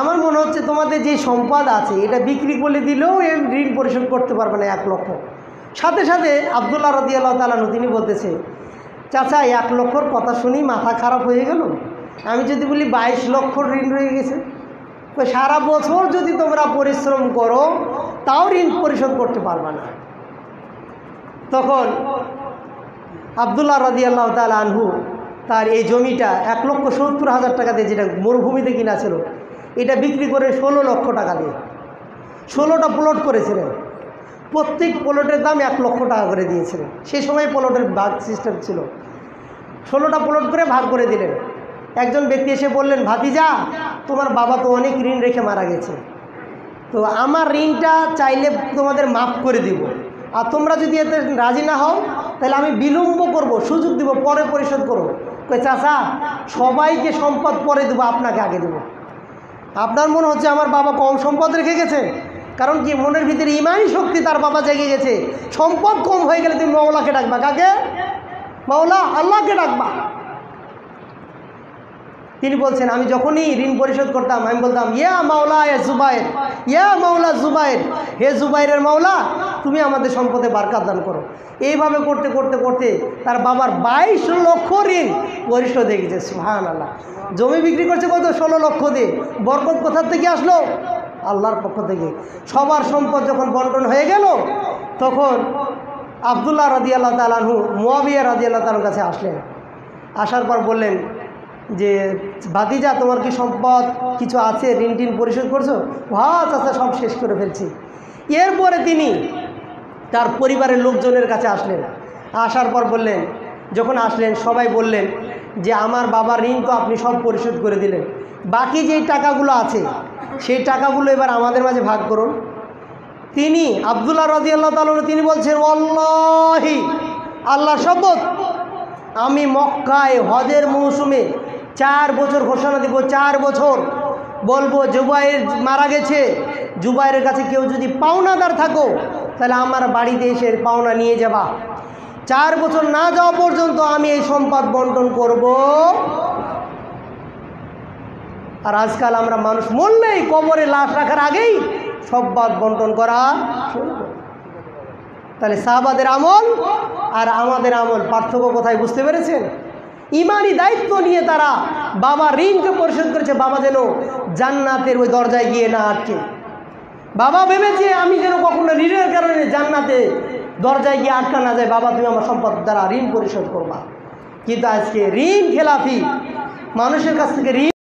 আমার মনে হচ্ছে তোমাদের যে সম্পদ আছে এটা বিক্রি করে দিলেও এই ঋণ পরিশোধ করতে পারবে না 1 লক্ষ। সাথে সাথে আব্দুল্লাহ রাদিয়াল্লাহু তাআলা আনহু তিনি বলতেছে, চাচা, 1 লক্ষর কথা শুনি মাথা খারাপ হয়ে গেল। আমি যদি বলি 22 লক্ষ ঋণ রয়ে গেছে, তো সারা বছর যদি তোমরা পরিশ্রম করো তাও ঋণ পরিশোধ করতে পারবে না। তখন আব্দুল্লাহ রাদিয়াল্লাহু তাআলা আনহু তার এই জমিটা 1,70,000 টাকা দিয়ে, যেটা মরুভূমিতে কিনা ছিল, এটা বিক্রি করে 16 লক্ষ টাকা দিয়ে 16টা প্লট করেছিলেন। প্রত্যেক প্লটের দাম 1 লক্ষ টাকা করে দিয়েছিলেন। সেই সময় প্লটের ভাগ সিস্টেম ছিল, 16টা প্লট করে ভাগ করে দিলেন। একজন ব্যক্তি এসে বললেন, ভাতিজা, তোমার বাবা তো অনেক ঋণ রেখে মারা গেছে, তো আমার ঋণটা চাইলে তোমাদের মাফ করে দিব, আর তোমরা যদি এতে রাজি না হও তাহলে আমি বিলম্ব করব, সুযোগ দিব, পরে পরিশোধ করব। কই চাচা সবাইকে সম্পদ পরে দেবো, আপনাকে আগে দেবো। আপনার মনে হচ্ছে আমার বাবা কম সম্পদ রেখে গেছে, কারণ কি মনের ভিতরে ইমানি শক্তি তার বাবা জেগে গেছে। সম্পদ কম হয়ে গেলে তুমি মাওলাকে ডাকবা, কাকে? মাওলা আল্লাহকে ডাকবা। তিনি বলছেন আমি যখনই ঋণ পরিশোধ করতাম আমি বলতাম ইয়া মাওলা এ জুবাইর, ইয়া মাওলা জুবাইর, হে জুবাইরের মাওলা তুমি আমাদের সম্পদে বারকাত দান করো। এইভাবে করতে করতে করতে তার বাবার 22 লক্ষ ঋণ পরিশোধ হয়ে গেছে। সুবহানাল্লাহ। জমি বিক্রি করছে কত? 16 লক্ষ দিয়ে। বরকত কোথা থেকে আসলো? আল্লাহর পক্ষ থেকে। সবার সম্পদ যখন বন্টন হয়ে গেল তখন আব্দুল্লাহ রাদিয়াল্লাহু তাআলা আনহু মুয়াবিয়া রাদিয়াল্লাহু তাআলার কাছে আসলেন। আসার পর বললেন যে ভাতিজা তোমার কি সম্পদ কিছু আছে, ঋণ টিন পরিশোধ করছো? হ্যাঁ চাচা সব শেষ করে ফেলছি। এরপরে তিনি তার পরিবারের লোকজনের কাছে আসলেন। আসার পর বললেন, যখন আসলেন সবাই বললেন যে আমার বাবার ঋণ তো আপনি সব পরিশোধ করে দিলেন, বাকি যেই টাকাগুলো আছে সেই টাকাগুলো এবার আমাদের মাঝে ভাগ করুন। তিনি আব্দুল্লাহ রাদিয়াল্লাহু তাআলা তিনি বলছেন ওয়াল্লাহি, আল্লাহর শপথ, আমি মক্কায় হজের মৌসুমে 4 বছর ঘোষণা দিব, 4 বছর বলবো জুবাইর মারা গেছে, জুবাইরের কাছে কেউ যদি পাওনাদার থাকো তাহলে আমার বাড়িতে এসে পাওনা নিয়ে যাবা। 4 বছর না যাওয়া পর্যন্ত আমি এই সম্পদ বন্টন করব। আর আজকাল আমরা মানুষ মরলেই কবরে লাশ রাখার আগেই সম্পদ বন্টন করা শুরু করে। তাহলে সাহাবাদের আমল আর আমাদের আমল পার্থক্য কোথায় বুঝতে পেরেছেন? ইমানি দায়িত্ব নিয়ে তারা বাবা ঋণকে পরিশোধ করেছে, বাবা যেন জান্নাতের ওই দরজায় গিয়ে না আটকে। বাবা ভেবেছে আমি যেন কখনো ঋণের কারণে জান্নাতে দরজায় গিয়ে আটকা না যায়, বাবা তুমি আমার সম্পদ দ্বারা ঋণ পরিশোধ করবা। কিন্তু আজকে ঋণ খেলাফি মানুষের কাছ থেকে ঋণ